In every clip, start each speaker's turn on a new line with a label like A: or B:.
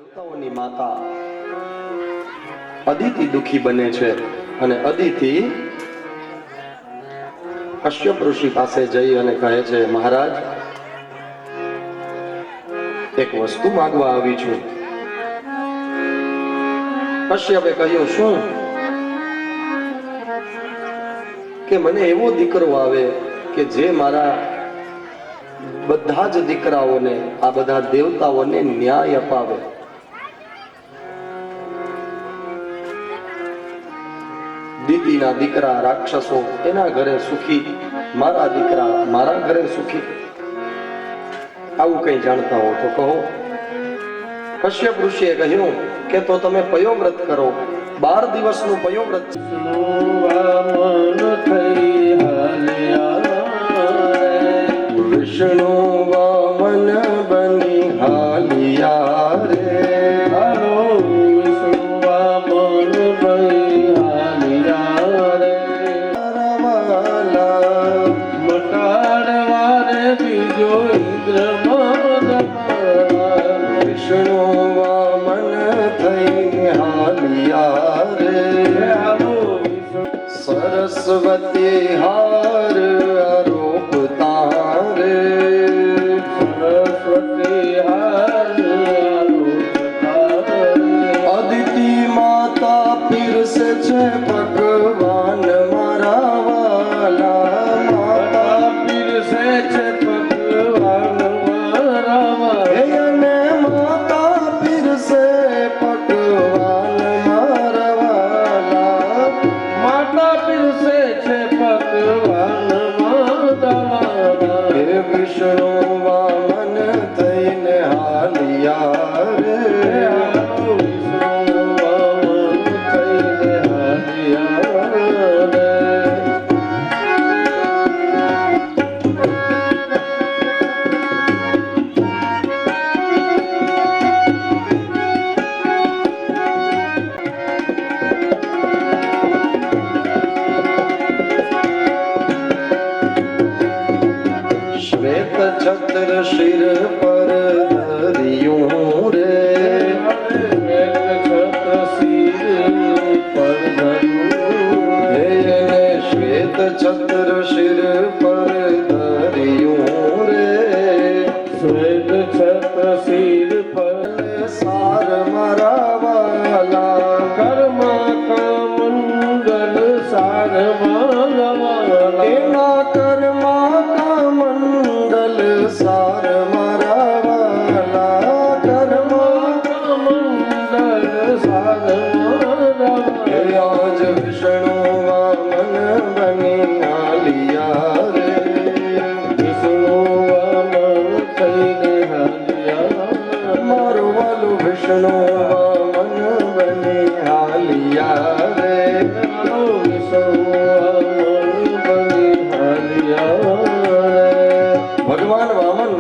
A: દેવતાઓની માતા અદિતિ દુખી બને છે અને અદિતિ કશ્યપ ઋષિ પાસે જઈ અને કહે છે, મહારાજ, એક વસ્તુ માંગવા આવી છું. કશ્યપે કહ્યું, શું? કે મને એવો દીકરો આવે કે જે મારા બધા જ દીકરાઓને, આ બધા દેવતાઓને ન્યાય અપાવે. દીદીના દીકરા રાક્ષસો એના ઘરે સુખી, મારા દીકરા મારા ઘરે સુખી. આવું કઈ જાણતા હો તો કહો. કશ્યપ ઋષિએ કહ્યું કે તો તમે પયોવ્રત કરો, 12 દિવસનું પયોવ્રત. વિષ્ણુ વામન બની હાલિયા રે, વિષ્ણુ વામન બની હાલિયા રે, મટાડવા રે બીજો ઇન્દ્ર. વિષ્ણુ વામન થઈ હાલિયા રે, સરસ્વતી હાર આરોપ તારે, સરસ્વતી હાર આરોપ તારે. અદિતિ માતા પીરસે છે ભગવાન મારા વાલા, માતા પીરસે છે ભગવાન મારા વાલા, માતા પીરસે ભગવાન મારા વાલા, માતા પીરસે છે ભગવાન મારા વાલા. હે વિષ્ણુ વામન થઈને હાલિયા રે, વિષ્ણુ વામન થઈને હાલિયા રે. શ્વેત છત્ર શિર પર ધર્યું રે, શ્વેત છત્ર શિર પર ધર્યું રે, શ્વેત છત્ર શિર પર ધર્યું રે, શ્વેત છત્ર શિર પર. સાર મારા વાલા, કર્મા કા મંગલ સાર મારા વાલા, એના કર્મા કા મંગલ સાર મારા વાલા, કર્મા કા મંગલ સાર મારા વાલા. આજ વિષ્ણુ વામન બની હાલિયા રે, વિષ્ણુ વામન થઈને હાલિયા, મારું વાલું વિષ્ણુ વામન બની હાલિયા રે, વિષ્ણુ વામન બની હાલિયા રે. ભગવાન વામન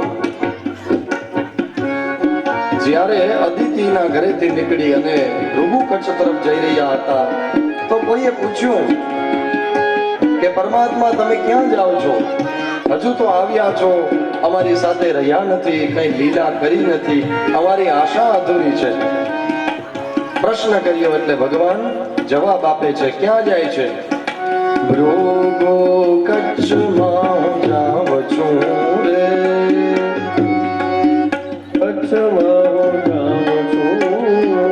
A: જ્યારે અદિતિના ઘરેથી નીકળી અને ભૃગુ કચ્છ તરફ જઈ રહ્યા હતા તો કોઈએ પૂછ્યું કે પરમાત્મા તમે ક્યાં જાઓ છો? હજુ તો આવ્યા છો, અમારી સાથે રહ્યા નથી, કઈ લીલા કરી નથી, અમારી આશા અધૂરી છે. પ્રશ્ન કર્યો એટલે ભગવાન જવાબ આપે છે. ક્યાં જાય છે? ભૃગુ કચ્છમાં હું જાઉં છું રે, કચ્છમાં હું જાઉં છું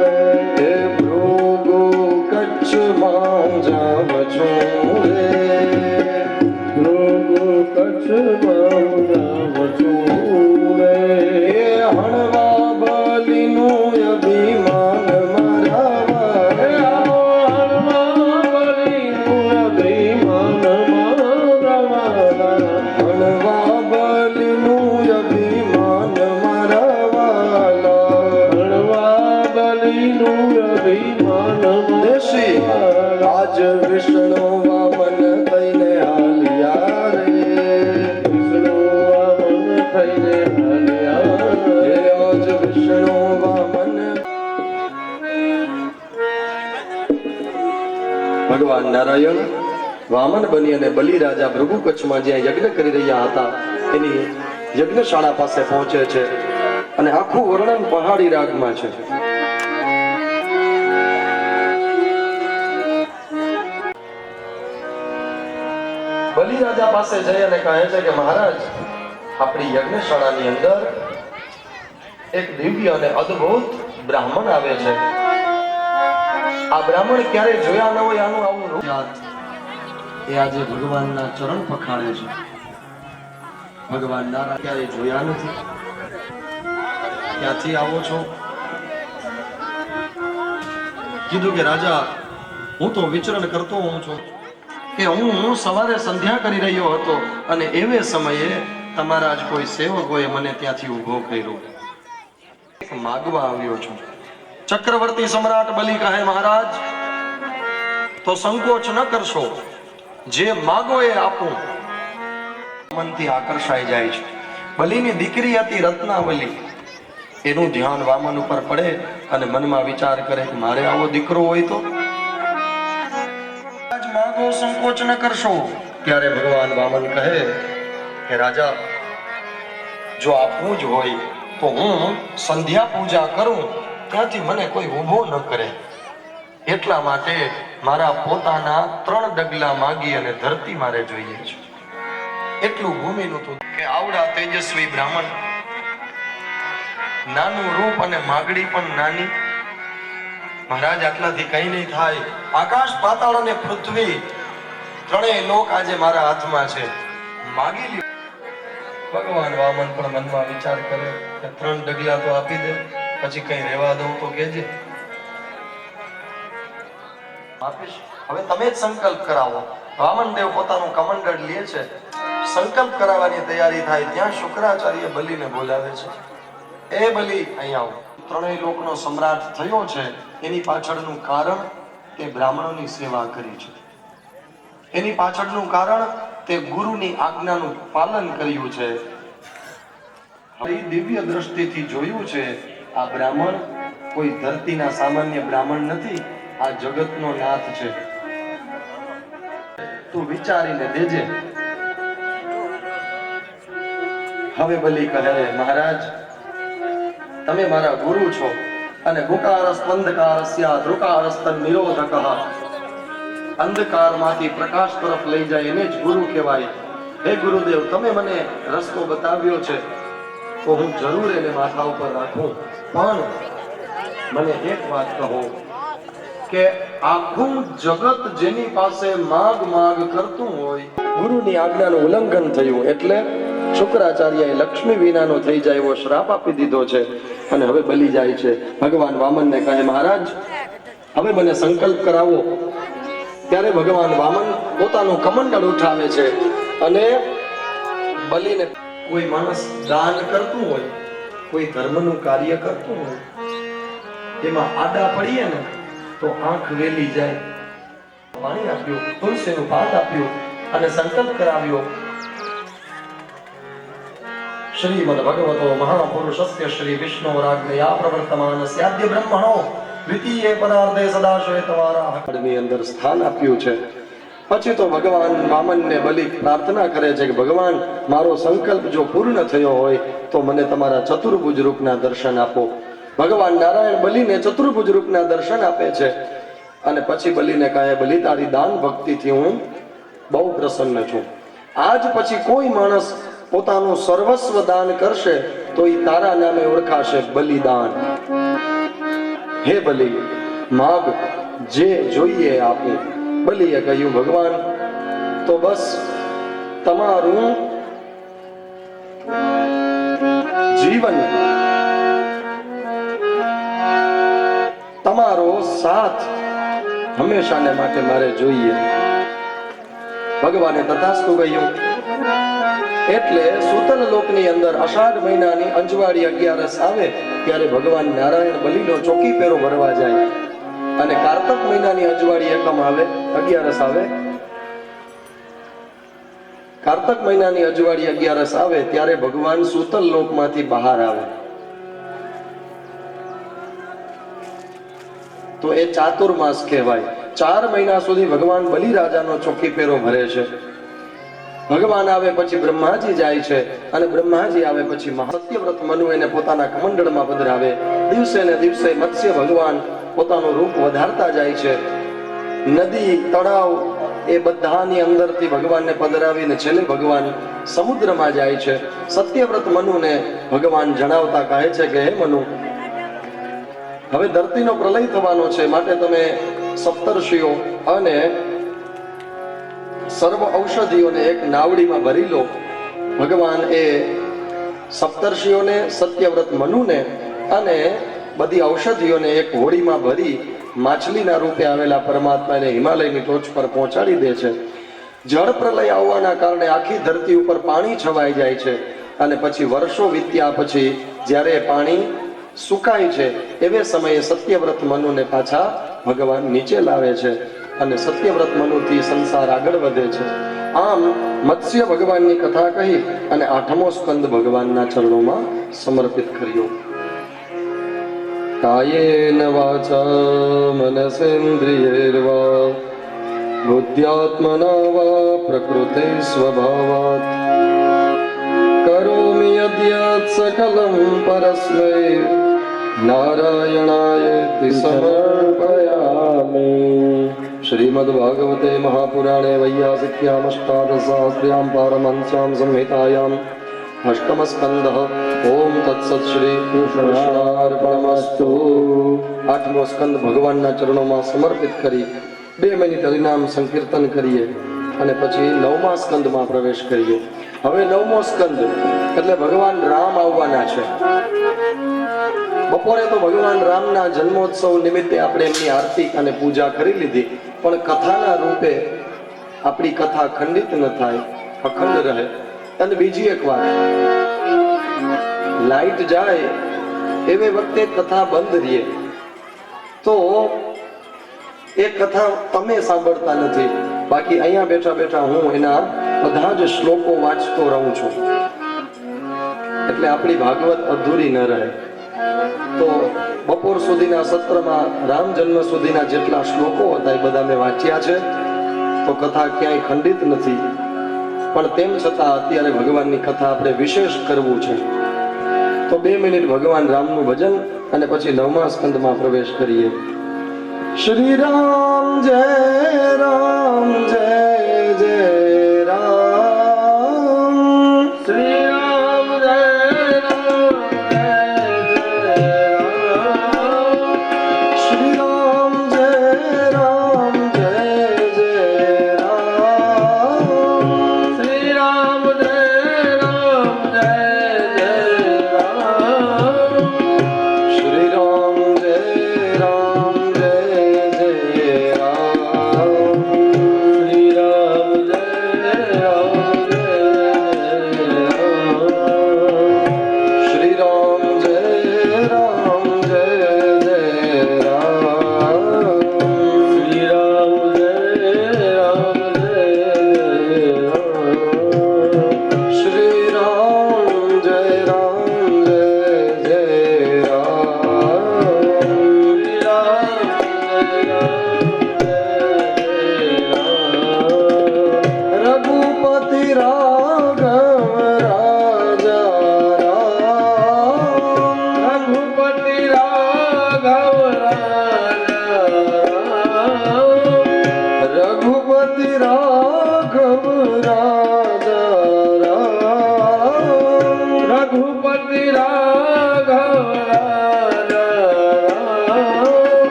A: રે, હે ભૃગુ કચ્છમાં હું જાઉં છું રે, ભૃગુ કચ્છમાં હું જાઉં છું રે. હે હણવા બલીનું અભિમાન મારા વાલા, હણવા બલીનું અભિમાન મારા વાલા, હણવા બલીનું અભિમાન મારા વાલા, હણવા બલીનું અભિમાન દેશી. આજ વિષ્ણુ વામન થઈને હાલિયા રે, વિષ્ણુ વામન થઈને હાલિયા રે, આજ વિષ્ણુ વામન. ભગવાન નારાયણ વામન બની અને બલિ રાજા ભૃગુ કચ્છમાં જ્યાં યજ્ઞ કરી રહ્યા હતા એની યજ્ઞશાળા પાસે પહોંચે છે. અને આખું વર્ણન પહાડી રાગમાં છે. બલિ રાજા પાસે જઈ અને કહે છે કે મહારાજ, આપણી યજ્ઞશાળાની અંદર એક દિવ્ય અને અદ્ભુત બ્રાહ્મણ આવે છે. આ બ્રાહ્મણ ક્યારે જોયા ન હોય આનું આવું રૂપ એ આજે ભગવાનના ચરણ પખાડે છે. ભગવાન નારાયણ ક્યારે જોયા નથી. ક્યાંથી આવો છો? કીધું કે રાજા, હું તો વિચરણ કરતો હોઉં છું કે હું સવારે સંધ્યા કરી રહ્યો હતો અને એવે સમયે તમારા જ કોઈ સેવકોએ મને ત્યાંથી ઊભો કર્યો. માગવા આવ્યો છું. ચક્રવર્તી સમ્રાટ બલિ કહે, મહારાજ તો સંકોચ ન કરશો, જે માગો એ આપું. મનથી આકર્ષાઈ જાય છે. બલિની દીકરી હતી રત્નાવલી. એનું ધ્યાન વામન ઉપર પડે અને મનમાં વિચાર કરે કે મારે આવો દીકરો હોય તો માગો, સંકોચ ન કરશો. ત્યારે ભગવાન વામન કહે કે રાજા, જો આપવું જ હોય તો હું સંધ્યા પૂજા કરું ત્યાંથી મને કોઈ ઊભો ન કરે. એટલા માટે મારા પોતાના 3 ડગલા માગી અને ધરતી મારે જોઈએ છે. એટલું ભૂમિનું હતું કે આવડા તેજસ્વી બ્રાહ્મણ, નાનું રૂપ અને માગડી પણ નાની. મહારાજ, આટલાથી કઈ નહીં થાય. આકાશ, પાતાળ અને પૃથ્વી ત્રણેય લોક આજે મારા હાથમાં છે, માગી લ્યો. ભગવાન વામન પણ મનમાં વિચાર કરે કે 3 ડગલા તો આપી દે, પછી કઈ રહેવા દઉં તો કેજે. આપીશ. હવે તમે જ સંકલ્પ કરાવો. વામનદેવ પોતાનું કમંડળ લે છે. સંકલ્પ કરાવવાની તૈયારી થાય ત્યાં શુક્રાચાર્ય બલિને બોલાવે છે. એ બલિ, અહીં આવો. ત્રણેય લોકનો સમ્રાટ થયો છે એની પાછળનું કારણ તે બ્રાહ્મણોની સેવા કરી છે. એની પાછળનું કારણ તે ગુરુની આજ્ઞાનું પાલન કર્યું છે. દિવ્ય દ્રષ્ટિથી જોયું છે આ બ્રાહ્મણ કોઈ ધરતીના સામાન્ય બ્રાહ્મણ નથી, આ જગતનો નાથ છે. તું વિચારીને દેજે. હવે બલિ કહે, મહારાજ તમે મારા ગુરુ છો અને ગુકારસ્તંધકારસ્યા ધૃકારસ્તન નિરોધકઃ, અંધકારમાંથી પ્રકાશ તરફ લઈ જાય એને જ ગુરુ કહેવાય. હે ગુરુદેવ, તમે મને રસ્તો બતાવ્યો છે તો હું જરૂર એને માથા ઉપર રાખું, પણ મને એક વાત કહો કે આખું જગત જેની પાસે માગ કરતું હોય, ગુરુની આજ્ઞાનું ઉલ્લંઘન થયું એટલે શુક્રાચાર્યએ લક્ષ્મી વિનાનો થઈ જાય એવો શ્રાપ આપી દીધો છે. અને હવે બલિ જાય છે. ભગવાન વામનને કહે, મહારાજ હવે મને સંકલ્પ કરાવો. ત્યારે ભગવાન વામન પોતાનું કમંડળ ઉઠાવે છે અને બલિને, કોઈ માણસ દાન કરતું હોય, કોઈ ધર્મનું કાર્ય કરતું હોય, એમાં આડા પડીએ ને તો આંખ વેલી જાય. પાણી આપ્યું, તુલસીનું પાન આપ્યું અને સંકલ્પ કરાવ્યો. શ્રીમદ ભગવતો મહાપુરુષસ્ય શ્રી વિષ્ણોરાજ્ઞયા પ્રવર્તમાનસ્ય આદ્ય બ્રહ્મણો દ્વિતીય પદાર્થે સદાશયતવારાની અંદર સ્થાન આપ્યું છે. પછી તો ભગવાન વામનને બલિ પ્રાર્થના કરે છે કે ભગવાન, મારો સંકલ્પ જો પૂર્ણ થયો હોય તો મને તમારા ચતુર્ભુજ રૂપના દર્શન આપો. ભગવાન નારાયણ બલિને ચતુર્ભુજ રૂપના દર્શન આપે છે અને પછી બલિને કહે, બલિ તારી દાન ભક્તિથી હું બહુ પ્રસન્ન છું. આજ પછી કોઈ માણસ પોતાનું સર્વસ્વ દાન કરશે તો એ તારા નામે ઓળખાશે, બલિદાન. હે બલિ, માગ, જે જોઈએ આપું. બલિએ કહ્યું, ભગવાન તો બસ તમારું જીવન, તમારો સાથ હંમેશાને માટે મારે જોઈએ. ભગવાને તથાસ્તુ કહ્યું. એટલે સૂતલ લોકની અંદર અષાઢ મહિનાની અંજવાળી 11 આવે ત્યારે ભગવાન નારાયણ બલિનો ચોકી પેરો ભરવા જાય અને કારતક મહિનાની અંજવાળી એકમ આવે, 11 આવે. કારતક મહિનાની અંજવાળી 11 આવે ત્યારે ભગવાન સૂતલ લોકમાંથી બહાર આવે. તો એ ચાતુર્માસ કહેવાય. 4 મહિના સુધી ભગવાન બલિરાજાનો ચોકી પેરો ભરે છે. ભગવાન આવે પછી બ્રહ્માજી જાય છે અને બ્રહ્માજી આવે પછી સત્યવ્રત મનુ એને પોતાના કમંડળમાં પધરાવે. દિવસે ને દિવસે મત્સ્ય ભગવાન પોતાનું રૂપ વધારતા જાય છે. નદી તળાવ એ બધાની અંદરથી ભગવાનને પધરાવીને છેલ્લે ભગવાન સમુદ્રમાં જાય છે. સત્યવ્રત મનુને ભગવાન જણાવતા કહે છે કે હે મનુ, હવે ધરતીનો પ્રલય થવાનો છે, માટે તમે સપ્તર્ષિઓ અને સર્વ ઔષધિઓને એક નાવડીમાં ભરી લો. ભગવાન એ સપ્તર્ષિઓને, સત્યવ્રત મનુને અને બધી ઔષધિઓને એક હોડીમાં ભરી માછલીના રૂપે આવેલા પરમાત્માને હિમાલયની ટોચ પર પહોંચાડી દે છે. જળ પ્રલય આવવાના કારણે આખી ધરતી ઉપર પાણી છવાઈ જાય છે અને પછી વર્ષો વીત્યા પછી જ્યારે પાણી સુકાય છે એવે સમયે સત્યવ્રત મનુને પાછા ભગવાન નીચે લાવે છે અને સત્યવ્રત મનુથી સંસાર આગળ વધે છે. આમ મત્સ્ય ભગવાનની કથા કહી અને 8મો સ્કંદ ભગવાનના ચરણોમાં સમર્પિત કર્યો. કાયેન વાચા મનસેન્દ્રિયૈર્વા બુદ્ધ્યાત્મના વા પ્રકૃતે સ્વભાવાત કરોમિ યદ્યત સકલં પરસ્મૈ નારાયણાય સમર્પયામિ. શ્રીમદ્ ભાગવતે મહાપુરાણે વૈયાસિક્યામ અષ્ટાદશસહસ્ર્યામ પારમહંસ્યામ સંહિતાયામ અષ્ટમ સ્કંદ. ઓમ તત્સત શ્રી કૃષ્ણાર્પણમસ્તુ. 8મો સ્કંદ ભગવાનના ચરણોમાં સમર્પિત કરી 2 મિનિટ હરિનામ સંકીર્તન કરીએ અને પછી 9મા સ્કંદમાં પ્રવેશ કરીએ. હવે 9મો સ્કંદ એટલે ભગવાન રામ આવવાના છે. બપોરે તો ભગવાન રામના જન્મોત્સવ નિમિત્તે આપણે એમની આરતી અને પૂજા કરી લીધી, પણ કથાના રૂપે આપણી કથા ખંડિત ન થાય, અખંડ રહે. અને બીજી એક વાત, લાઈટ જાય એવે વખતે કથા બંધ રહે તો એ કથા તમે સાંભળતા નથી, બાકી અહીંયા બેઠા બેઠા હું એના બધા જ શ્લોકો વાંચતો રહું છું, એટલે આપણી ભાગવત અધૂરી ન રહે. તો બપોર સુધીના સત્રમાં રામ જન્મ સુધીના જેટલા શ્લોકો હતા એ બધા મેં વાંચ્યા છે, તો કથા ક્યાંય ખંડિત નથી. પણ તેમ છતાં અત્યારે ભગવાનની કથા આપણે વિશેષ કરવું છે, તો 2 મિનિટ ભગવાન રામનું ભજન અને પછી 9મા સ્કંદમાં પ્રવેશ કરીએ. શ્રી રામ જય રામ જય જય રામ. શ્રી રામ જય રામ જય જય રામ. શ્રી રામ જય રામ જય જય રામ. શ્રી રામ જય રામ જય જય રામ. શ્રી રામ જય રામ જય જય રામ. શ્રી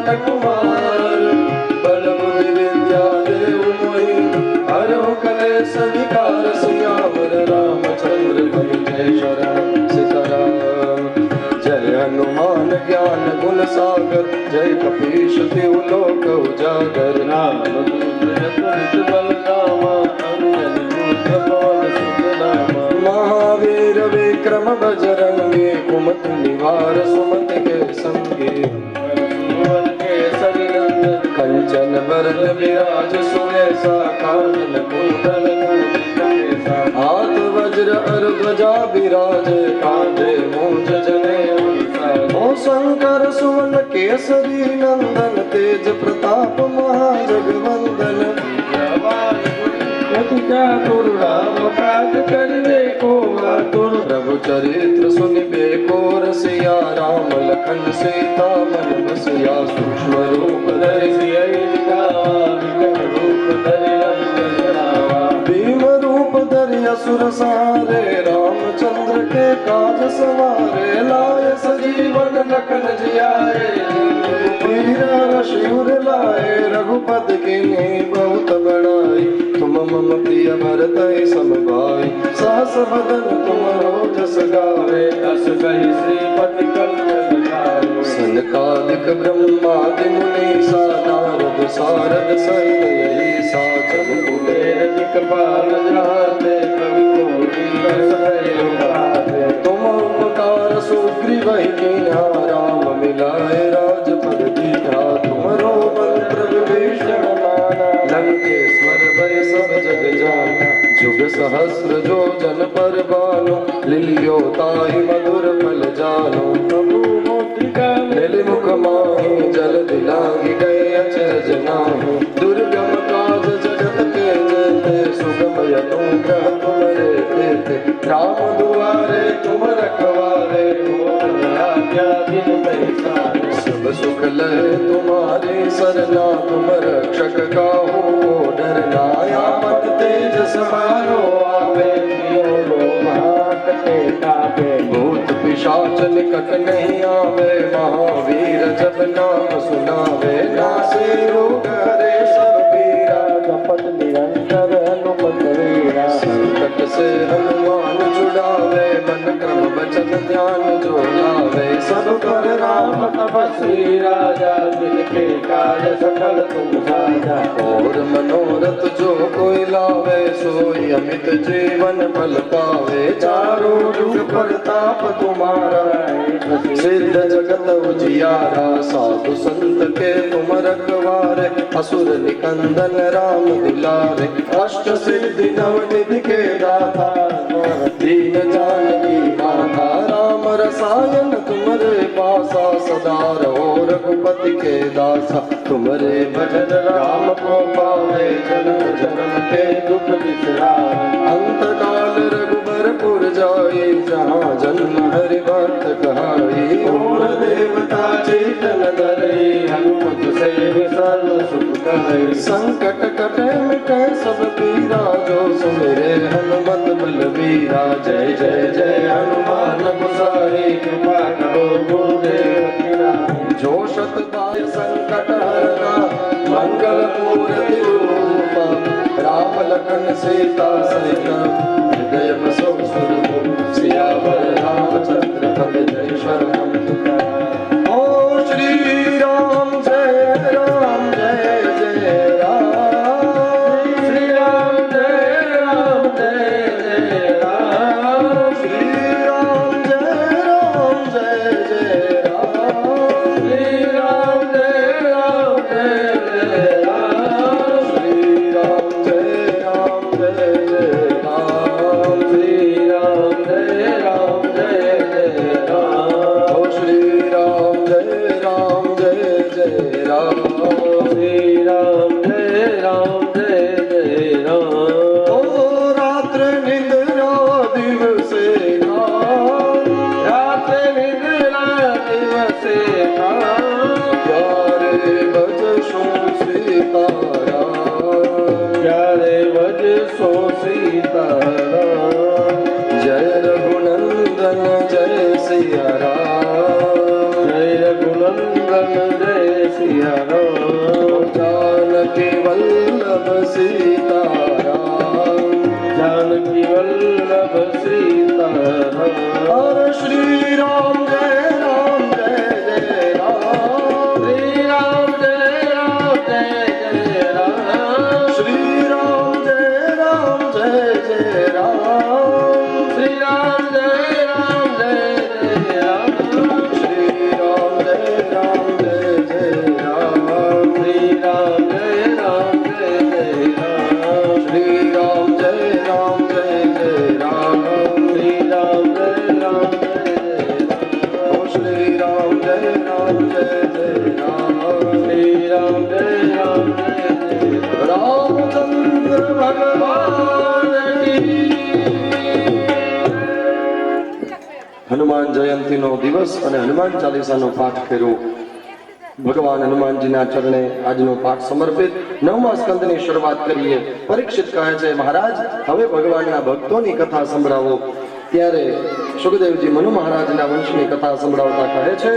A: ज्ञान कुमार बल बुद्धि विद्या देव मोहि हरो कलेश विकार सियावर रामचंद्र प्रभु जय शरण सीताराम। जय हनुमान ज्ञान गुण सागर जय कपीश तिहु लोक उजागर महावीर विक्रम बजरंगी कुमति निवार सुमति के संगी कंचन बरन विराज सुमेसा कानन कुंडल हाथ वज्र अर ध्वजा विराज कांधे मूंज जनेऊ ओ शंकर सुवन केसरी नंदन तेज प्रताप महाजगवंदन राम काज करने को आतुर प्रभु चरित्र सुनिबे को रसिया राम लखन सीता मन बसिया सूक्ष्म रूप धरि सियहि दिखावा विकट रूप धरि लंक जरावा भीम रूप धरि असुर सहारे रामचंद्र के काज सवारे लाए सजीवन लखन जियाए वीर शिवर लाए रघुपति कीन्ही बहुत बड़ाई तुम मम प्रिय भरत सम भाई सहस बदन तुमरो जस गावे अस कहि श्रीपति कल्पन गावे सनकादिक ब्रह्मादि मुनीसा नारद सारद सहित यही साचन कुबेर दिक्पाल जाते कवि कोटि तुम उपकार सुग्रीव कीन्हा राम मिलाए राजपद दीन्हा तुमरो मंत्र विभीषण माना लंकेश्वर भय सब जग जाना जुग सहस्र जो जन पर बानो लिलियो ताहि मधुर फल जानो प्रभु मोत्रिका मिल मुख माहि जल दिलाहि गए अचरज नाहि दुर्गम काज जगत के जेते सुगम अनुग्रह तुमरे देते राम दुआरे तुम रखवारे आज्ञा बिन पैसारे सब सुख लय तुम्हारी सरना तुम रक्षक काहू को डरना आमन तेज समारो आवे भूत पिशाच निकट नहीं आवे महावीर जब नाम सुनावे नासे रोग हरे सब पीरा जपत निरंतर हनुमत वीरा संकट से हनुमान छुड़ावे मन क्रम वचन ध्यान जो लावे सब पर राम तपस्वी राजा जिनके कार्य सकल तुम साजा और मनोरथ जो कोई लावे सोई अमित जीवन फल पावे चारों युग प्रताप तुम्हारा सिद्ध जगत उजियारा साधु संत के तुम रखवारे असुर निकंदन राम दुलारे अष्ट सिद्धि नव निधि के दाता दीन जानकी माता राम रसायन तुमरे पासा सदा रहो रघुपति के दासा तुमरे भजन राम को पावे जन्म जन्म के दुख बिसरावे अंत काल रघुबरपुर जाए जहाँ जन्म हरि भक्त कहाई और देवता चेतन धरे हनुमत से सर्व सुख करे संकट कटे मिटे सब पीरा जो सुमिरे हनुमत बलवीरा जय जय जय हनुमान गोसाई कृपा करो गुरुदेव की नाम जो शत बार संकट हरना मंगल मूर्ति रूपा राम लखन सीता सहित हृदय बसो सुरभूप सियावर रामचंद्र प्रभु जय शरण ओ श्री राम जय राम जय जय राम श्री राम जय राम जय जय राम श्री राम जय राम जय जय राम श्री राम जय राम जय जय राम श्री राम जय राम जय जय राम श्री राम जय राम जय जय राम ओ श्री राम जय राम जय जय राम श्री राम जय राम जय जय राम ओ रात्र निंद्रा दिवसे रात्र निंद्रा दिवसे प्यारे भज सो सीताराम प्यारे भज सो सीताराम जय रघुनंदन जय सिया राम जय रघुनंदन जय सिया શ્રી રામ જય રામ જય જય રામ શ્રી રામ જય રામ જય જય રામચંદ્ર ભગવાન કી હનુમાન જયંતીનો દિવસ અને હનુમાન ચાલીસાનો પાઠ કર્યો. ભગવાન હનુમાનજીના ચરણે આજનો પાઠ સમર્પિત. 9મા સ્કંદની શરૂઆત કરીએ. પરીક્ષિત કહે છે, મહારાજ હવે ભગવાનના ભક્તોની કથા સંભળાવો. ત્યારે સુખદેવજી મનુ મહારાજના વંશની કથા સંભળાવતા કહે છે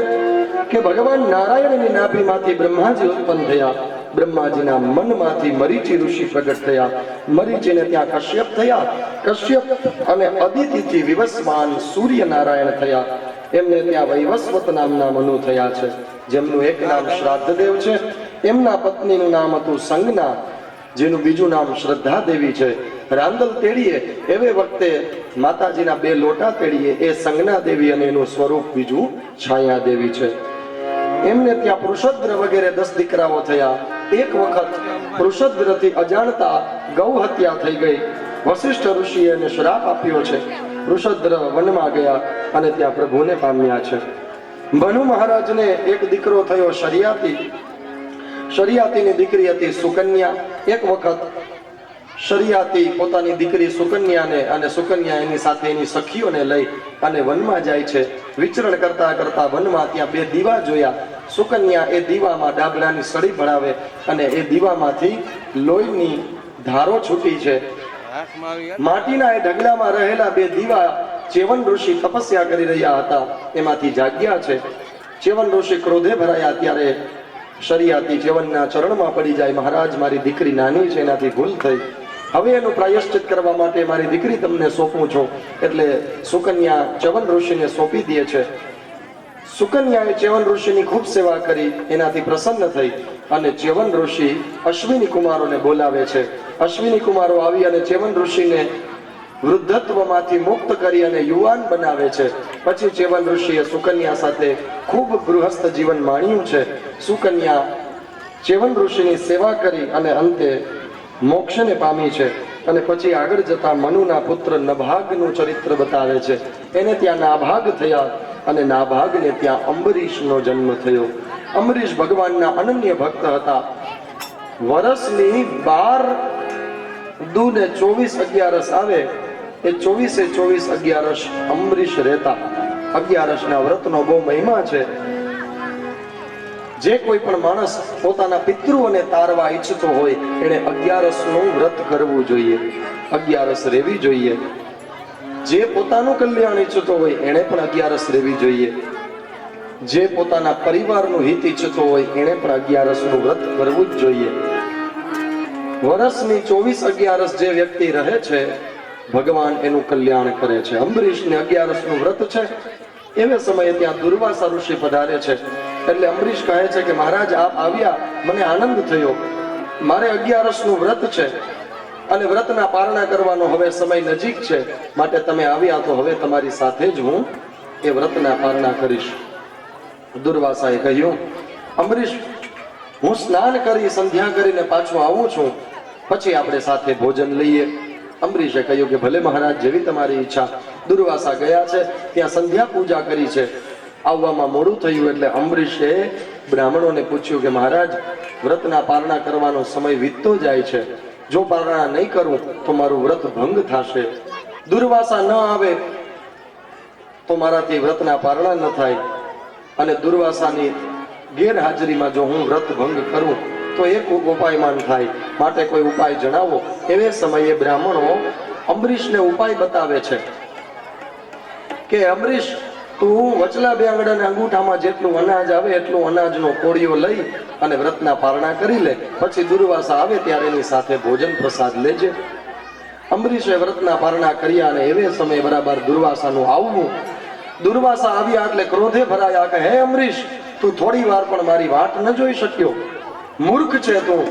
A: કે ભગવાન નારાયણની નાભીમાંથી બ્રહ્માજી ઉત્પન્ન થયા. બ્રહ્માજીના મનમાંથી મરીચી ઋષિ પ્રગટ થયા. મરીચીને ત્યાં કશ્યપ થયા. કશ્યપ અને અદિતિથી વિવસ્વાન સૂર્યનારાયણ થયા. એમને ત્યાં વૈવસ્વત નામના મનુ થયા છે, જેમનું એક નામ શ્રાદ્ધદેવ છે. એમના પત્નીનું નામ હતું સંજ્ઞા, જેનું બીજું નામ શ્રદ્ધા દેવી છે. રાંદલ તેડીએ એવે વખતે માતાજીના 2 લોટા તેડીએ એ સંજ્ઞા દેવી અને એનું સ્વરૂપ બીજું છાયા દેવી છે. એમને ત્યાં પૃષદ્ર વગેરે 10 દીકરાઓ થયા. એક વખત પૃષદ્રથી અજાણતા ગૌ હત્યા થઈ ગઈ. વશિષ્ઠ ઋષિએ એને શ્રાપ આપ્યો છે. પૃષદ્ર વનમાં ગયા અને ત્યાં પ્રભુને પામ્યા છે. મનુ મહારાજને એક દીકરો થયો શરિયાતી. શરિયાતીની દીકરી હતી સુકન્યા. એક વખત શરિયાતી પોતાની દીકરી સુકન્યાને અને સુકન્યા એની સાથે એની સખીઓને લઈ અને વનમાં જાય છે. વિચરણ કરતા કરતા વનમાં ત્યાં 2 દીવા જોયા. સુકન્યા એ દીવામાં ડાબડાની સળી ભળાવે અને એ દીવામાંથી લોહીની ધારો છૂટી છે. માટીના એ ઢગલામાં રહેલા 2 દીવા ચેવન ઋષિ તપસ્યા કરી રહ્યા હતા, એમાંથી જાગ્યા છે. ચેવન ઋષિ ક્રોધે ભરાયા ત્યારે શરિયાતી ચેવનના ચરણમાં પડી જાય, મહારાજ મારી દીકરી નાની છે, એનાથી ભૂલ થઈ, હવે એનું પ્રાયશ્ચિત કરવા માટે મારી દીકરી તમને સોંપું છું. એટલે સુકન્યા ચેવન ઋષિને સોંપી દે છે. સુકન્યાએ ચેવન ઋષિની ખૂબ સેવા કરી, એનાથી પ્રસન્ન થઈ અને ચેવન ઋષિ અશ્વિની કુમારોને બોલાવે છે. અશ્વિની કુમારો આવી અને ચેવન ઋષિને વૃદ્ધત્વમાંથી મુક્ત કરી અને યુવાન બનાવે છે. પછી ચેવન ઋષિએ સુકન્યા સાથે ખૂબ ગૃહસ્થ જીવન માણ્યું છે. સુકન્યા ચેવન ઋષિની સેવા કરી અને અંતે મોક્ષને પામી છે. અને પછી આગળ જતા મનુના પુત્ર નભાગનું ચરિત્ર બતાવે છે. એને ત્યાં નાભાગ થયા અને નાભાગને ત્યાં અંબરીશનો જન્મ થયો. અંબરીશ ભગવાનના અનન્ય ભક્ત હતા. વર્ષની 12 દૂને 24 આવે એ 24 અંબરીશ રહેતા. 11ના વ્રતનો બહુ મહિમા છે. જે કોઈ પણ માણસ પોતાના પિતૃઓને તારવા ઈચ્છતો હોય એને 11નું વ્રત કરવું જોઈએ, 11 રહેવી જોઈએ. જે પોતાનું કલ્યાણ ઈચ્છતો હોય એને પણ 11 રહેવી જોઈએ. જે પોતાના પરિવારનું હિત ઈચ્છતો હોય એને પણ 11નું વ્રત કરવું જ જોઈએ. વર્ષની 24 જે વ્યક્તિ રહે છે ભગવાન એનું કલ્યાણ કરે છે. અંબરીશને 11નું વ્રત છે. એવે સમયે ત્યાં દુર્વાસા ઋષિ પધારે છે. એટલે અંબરીશ કહે છે કે મહારાજ આપ આવ્યા, મને આનંદ થયો. મારે 11નું વ્રત છે અને વ્રતના પારણા કરવાનો હવે સમય નજીક છે, માટે તમે આવ્યા તો હવે તમારી સાથે જ હું એ વ્રતના પારણા કરીશ. દુર્વાસાએ કહ્યું, અંબરીશ હું સ્નાન કરી સંધ્યા કરીને પાછો આવું છું, પછી આપણે સાથે ભોજન લઈએ. અંબરીશે કહ્યું કે ભલે મહારાજ, જેવી તમારી ઈચ્છા. દુર્વાસા ગયા છે, ત્યાં સંધ્યા પૂજા કરી છે. આવવામાં મોડું થયું એટલે અંબરીશે બ્રાહ્મણોને પૂછ્યું કે મહારાજ, વ્રતના પારણા કરવાનો સમય વીતતો જાય છે, જો પારણા નહીં કરું તો મારું વ્રત ભંગ થશે. દુર્વાસા ન આવે તો મારાથી વ્રતના પારણા ન થાય, અને દુર્વાસાની ગેરહાજરીમાં જો હું વ્રત ભંગ કરું તો એક ઉપાયમાન થાય, માટે કોઈ ઉપાય જણાવો. એવે સમયે બ્રાહ્મણો અંબરીશને ઉપાય બતાવે છે કે અંબરીશ, તું વચલા 2 આંગળાના અંગૂઠામાં જેટલું અનાજ આવે એટલું અનાજનો કોળીઓ લઈ અને વ્રતના પારણા કરી લે, પછી દુર્વાસા આવે ત્યારે એની સાથે ભોજન પ્રસાદ લેજે. અંબરીશે વ્રતના પારણા કર્યા અને એવે સમયે બરાબર દુર્વાસાનું આવવું. દુર્વાસા આવ્યા એટલે ક્રોધે ભરાયા કે હે અંબરીશ, તું થોડી વાર પણ મારી વાટ ન જોઈ શક્યો, મૂર્ખ છે તું,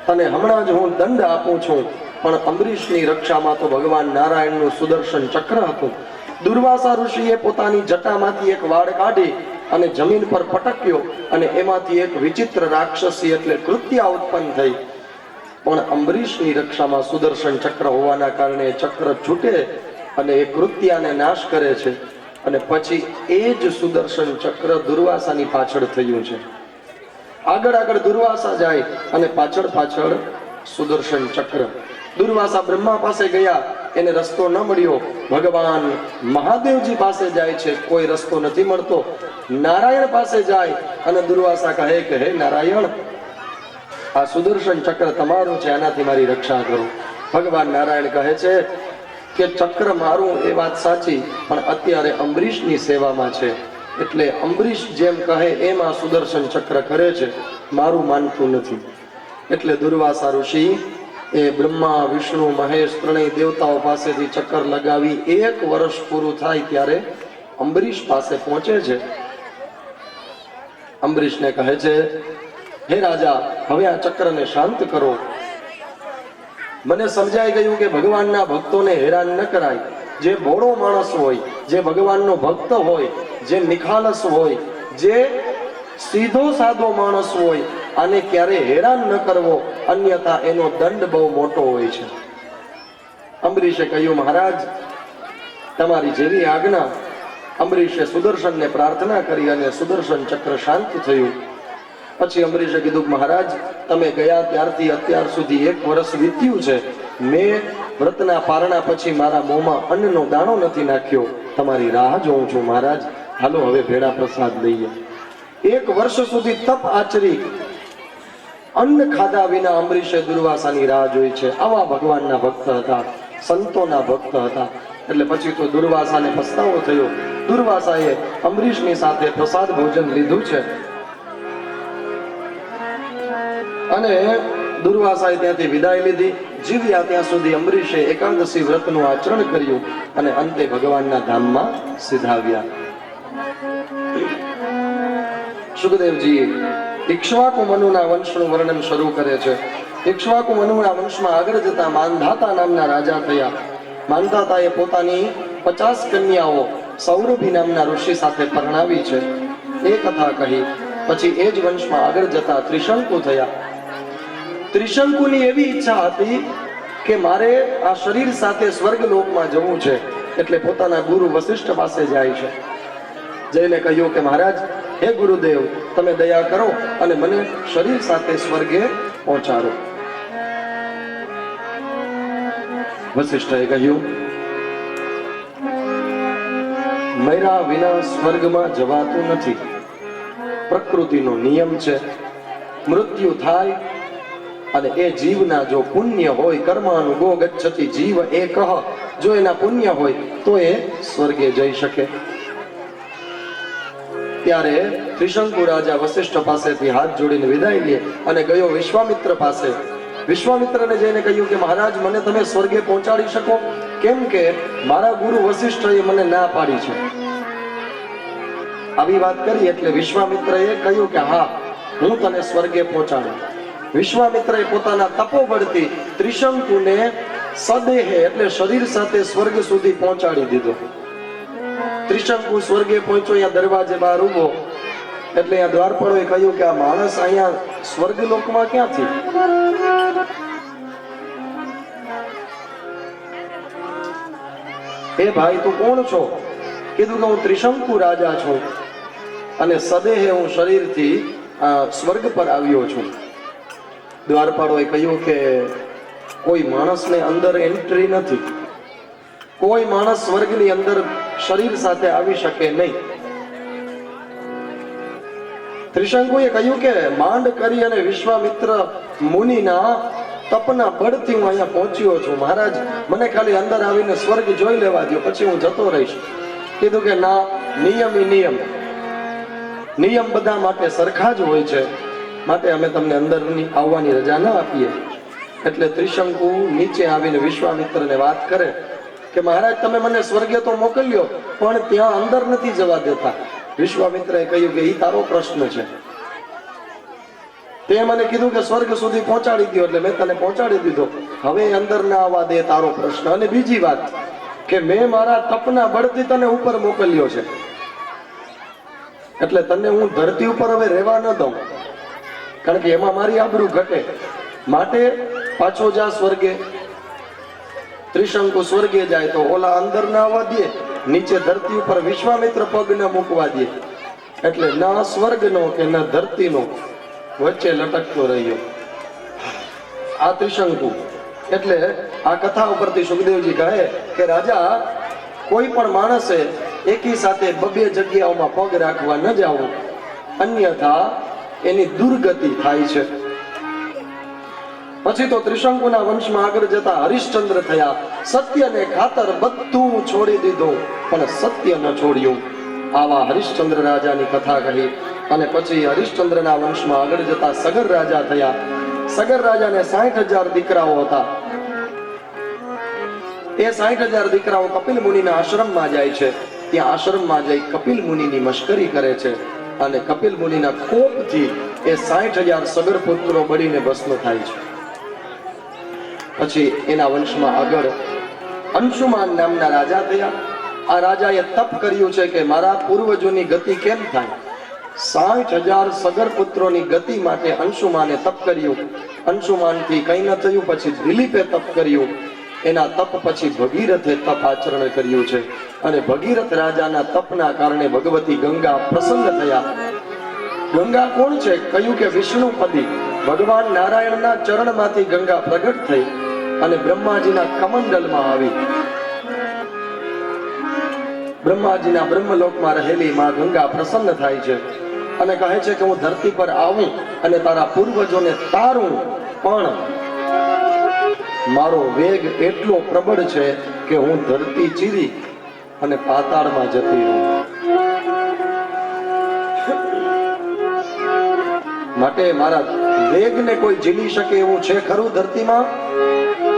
A: તને હમણાં જ હું દંડ આપું છું. પણ અંબરીશની રક્ષામાં તો ભગવાન નારાયણનું સુદર્શન ચક્ર હતું. દુર્વાસા ઋષિએ પોતાની જટામાંથી એક વાળ કાઢી અને જમીન પર પટક્યો અને એમાંથી એક વિચિત્ર રાક્ષસી એટલે કૃત્યા ઉત્પન્ન થઈ. પણ અંબરીશની રક્ષામાં સુદર્શન ચક્ર હોવાના કારણે ચક્ર છૂટે અને એ કૃત્યાને નાશ કરે છે. અને પછી એ જ સુદર્શન ચક્ર દુર્વાસાની પાછળ થયું છે. આગળ આગળ દુર્વાસા જાય અને પાછળ પાછળ સુદર્શન ચક્ર. દુર્વાસા બ્રહ્મા પાસે ગયા, એને રસ્તો ન મળ્યો. ભગવાન મહાદેવજી પાસે જાય છે, કોઈ રસ્તો નથી મળતો. નારાયણ પાસે જાય અને દુર્વાસા કહે કે હે નારાયણ, આ સુદર્શન ચક્ર તમારું છે, આનાથી મારી રક્ષા કરો. ભગવાન નારાયણ કહે છે કે ચક્ર મારું એ વાત સાચી, પણ અત્યારે અંબરીશની સેવામાં છે, એટલે અંબરીશ જેમ કહે એમ આ સુદર્શન ચક્ર કરે છે, મારું માનતું નથી. એટલે દુર્વાસા ઋષિ એ બ્રહ્મા વિષ્ણુ મહેશ ત્રણેય દેવતાઓ પાસેથી ચક્કર લગાવી 1 વર્ષ પૂરું થાય ત્યારે અંબરીશ પાસે પહોંચે છે. અંબરીશને કહે છે, હે રાજા, હવે આ ચક્રને શાંત કરો. મને સમજાઈ ગયું કે ભગવાનના ભક્તોને હેરાન ન કરાય. જે ભોળો માણસ હોય, જે ભગવાનનો ભક્ત હોય, જે નિખાલસ હોય, જે સીધો સાદો માણસ હોય, આને ક્યારે હેરાન ન કરવો, અન્યથા એનો દંડ બહુ મોટો હોય છે. અંબરીશે કહ્યું, મહારાજ તમારી જેવી આજ્ઞા. અંબરીશે સુદર્શનને પ્રાર્થના કરી અને સુદર્શન ચક્ર શાંત થયું. પછી અંબરીશે કીધું, મહારાજ તમે ગયા ત્યારથી અત્યાર સુધી 1 વર્ષ વીત્યું છે, મેં વ્રતના પારણા પછી મારા મોંમાં અન્નનો દાણો નથી નાખ્યો, તમારી રાહ જોઉં છું મહારાજ, હાલો હવે ભેળા પ્રસાદ લઈએ. 1 વર્ષ સુધી તપ આચરી અન્ન ખાધા વિના અંબરીશે દુર્વાસાની રાહ જોઈ છે. આવા ભગવાનના ભક્ત હતા, સંતોના ભક્ત હતા. એટલે પછી તો દુર્વાસાને પસ્તાવો થયો. દુર્વાસાએ અંબરીશની સાથે પ્રસાદ ભોજન લીધું છે અને દુર્વાસાએ ત્યાંથી વિદાય લીધી. જીવ્યા ત્યાં સુધી અંબરીશે એકાદશી વ્રતનું આચરણ કર્યું અને અંતે ભગવાનના ધામમાં સિધાવ્યા. સુખદેવજી ઇક્ષ્વાકુ મનુના વંશનું વર્ણન શરૂ કરે છે. ઇક્ષ્વાકુ મનુના વંશમાં આગળ જતા માંધાતા નામના રાજા થયા. માંધાતાએ પોતાની 50 કન્યાઓ સૌરભી નામના ઋષિ સાથે પરણાવી છે, એ કથા કહી. પછી એ જ વંશમાં આગળ જતા ત્રિશંકુ થયા. ત્રિશંકુની એવી ઈચ્છા હતી કે મારે આ શરીર સાથે સ્વર્ગલોકમાં જવું છે, એટલે પોતાના ગુરુ વશિષ્ઠ પાસે જાય છે. જઈને કહ્યું કે મહારાજ, હે ગુરુદેવ, તમે દયા કરો અને મને શરીર સાથે સ્વર્ગે પહોંચાડો. વશિષ્ઠએ કહ્યું, મૈરા વિના સ્વર્ગમાં જવાતું નથી. પ્રકૃતિનો નિયમ છે, મૃત્યુ થાય અને એ જીવના જો પુણ્ય હોય, કર્માનુગો ગચ્છતિ જીવ એકઃ, જો એના પુણ્ય હોય તો એ સ્વર્ગે જઈ શકે. ત્યારે ત્રિશંકુ રાજા વશિષ્ઠ પાસેથી હાથ જોડીને વિદાય લે અને ગયો વિશ્વામિત્ર પાસે. વિશ્વામિત્રને જઈને કહ્યું કે મહારાજ, મને તમે સ્વર્ગે પહોંચાડી શકો? કેમ કે મારા ગુરુ વશિષ્ઠએ મને ના પાડી છે. આવી વાત કરી એટલે વિશ્વામિત્રએ કહ્યું કે હા, હું તને સ્વર્ગે પહોંચાડું. વિશ્વામિત્રએ પોતાના તપોબળથી ત્રિશંકુને સદેહે એટલે શરીર સાથે સ્વર્ગ સુધી પહોંચાડી દીધો. ત્રિશંકુ સ્વર્ગે પહોંચ્યો, અહીંયા દરવાજે બહાર ઉભો, એટલે અહીંયા દ્વારપાળોએ કહ્યું કે આ માણસ અહીંયા સ્વર્ગલોકમાં ક્યાંથી? એ ભાઈ તું કોણ છો? કીધું કે હું ત્રિશંકુ રાજા છું અને સદેહે હું શરીરથી સ્વર્ગ પર આવ્યો છું. દ્વારપાળોએ કહ્યું કે કોઈ માણસને અંદર એન્ટ્રી નથી, કોઈ માણસ સ્વર્ગની અંદર શરીર સાથે આવી શકે નહીં. ત્રિશંકુએ કહ્યું કે માંડ કરી અને વિશ્વામિત્ર મુનિના તપના બળથી હું અહીંયા પહોંચ્યો છું. મહારાજ, મને ખાલી અંદર આવીને સ્વર્ગ જોઈ લેવા દો, પછી હું જતો રહીશ. કીધું કે ના, નિયમ બધા માટે સરખા જ હોય છે, માટે અમે તમને અંદર આવવાની રજા ના આપીએ. એટલે ત્રિશંકુ નીચે આવીને વિશ્વામિત્રને વાત કરે કે મહારાજ, તમે મને સ્વર્ગે તો મોકલ્યો પણ ત્યાં અંદર નથી જવા દેતા. વિશ્વામિત્રએ કહ્યું કે એ તારો પ્રશ્ન છે, તે મને કીધું કે સ્વર્ગ સુધી પહોંચાડી દો એટલે મેં તને પહોંચાડી દીધો, હવે અંદર ના આવવા દે તારો પ્રશ્ન. અને બીજી વાત કે મેં મારા તપના બળથી તને ઉપર મોકલ્યો છે, એટલે તને હું ધરતી ઉપર હવે રહેવા ન દઉં, કારણ કે એમાં મારી આબરૂ ઘટે. માટે પાછો જા સ્વર્ગે. ત્રિશંકુ સ્વર્ગે જાય તો ઓલા અંદર ના આવવા દે, નીચે ધરતી ઉપર વિશ્વામિત્ર પગ ન મૂકવા દે, એટલે ન સ્વર્ગનો કે ન ધરતીનો, વચ્ચે લટકતો રહ્યો આ ત્રિશંકુ. એટલે આ કથા ઉપરથી સુખદેવજી કહે કે રાજા, કોઈ પણ માણસે એકી સાથે બબે જગ્યાઓમાં પગ રાખવા ન જાવું, અન્યથા એની દુર્ગતિ થાય છે. પછી તો ત્રિશંકુના વંશમાં આગળ જતા હરિશ્ચંદ્ર થયા. સત્યને ખાતર બધું છોડી દીધું, પણ સત્ય ન છોડ્યું. આવા હરિશ્ચંદ્ર રાજાની કથા કહી. અને પછી હરિશ્ચંદ્રના વંશમાં આગળ જતા સગર રાજા થયા. સગર રાજાને 60,000 દીકરાઓ હતા. એ 60,000 દીકરાઓ કપિલ મુનિના આશ્રમમાં જાય છે. ત્યાં આશ્રમમાં જઈ કપિલ મુનિની મશ્કરી કરે છે, અને કપિલ મુનિના કોપથી એ 60,000 સગર પુત્રો બળીને ભસ્મ થાય છે. પછી એના વંશમાં આગળ અંશુમાન નામના રાજા થયા. આ રાજાએ તપ કર્યું છે કે મારા પૂર્વજોની ગતિ કેમ થાય. 60,000 સગર પુત્રોની ગતિ માટે અંશુમાને તપ કર્યું. અંશુમાનથી કંઈ ન થયું. પછી દિલીપે તપ કર્યું. એના તપ પછી ભગીરથે તપ આચરણ કર્યું છે. અને ભગીરથ રાજાના તપના કારણે ભગવતી ગંગા પ્રસન્ન થયા. ગંગા કોણ છે? કહ્યું કે વિષ્ણુપદી ભગવાન નારાયણના ચરણમાંથી ગંગા પ્રગટ થઈ અને બ્રહ્માજીના કમંડલમાં આવી. બ્રહ્માજીના બ્રહ્મલોકમાં રહેલી માં ગંગા પ્રસન્ન થાય છે અને કહે છે કે હું ધરતી પર આવું અને તારા પૂર્વજોને તારું, પણ મારો વેગ એટલો પ્રબળ છે કે હું ધરતી ચીરી અને પાતાળમાં જતી રહું. માટે મારા વેગને કોઈ ઝીલી શકે એવું છે ખરું ધરતીમાં?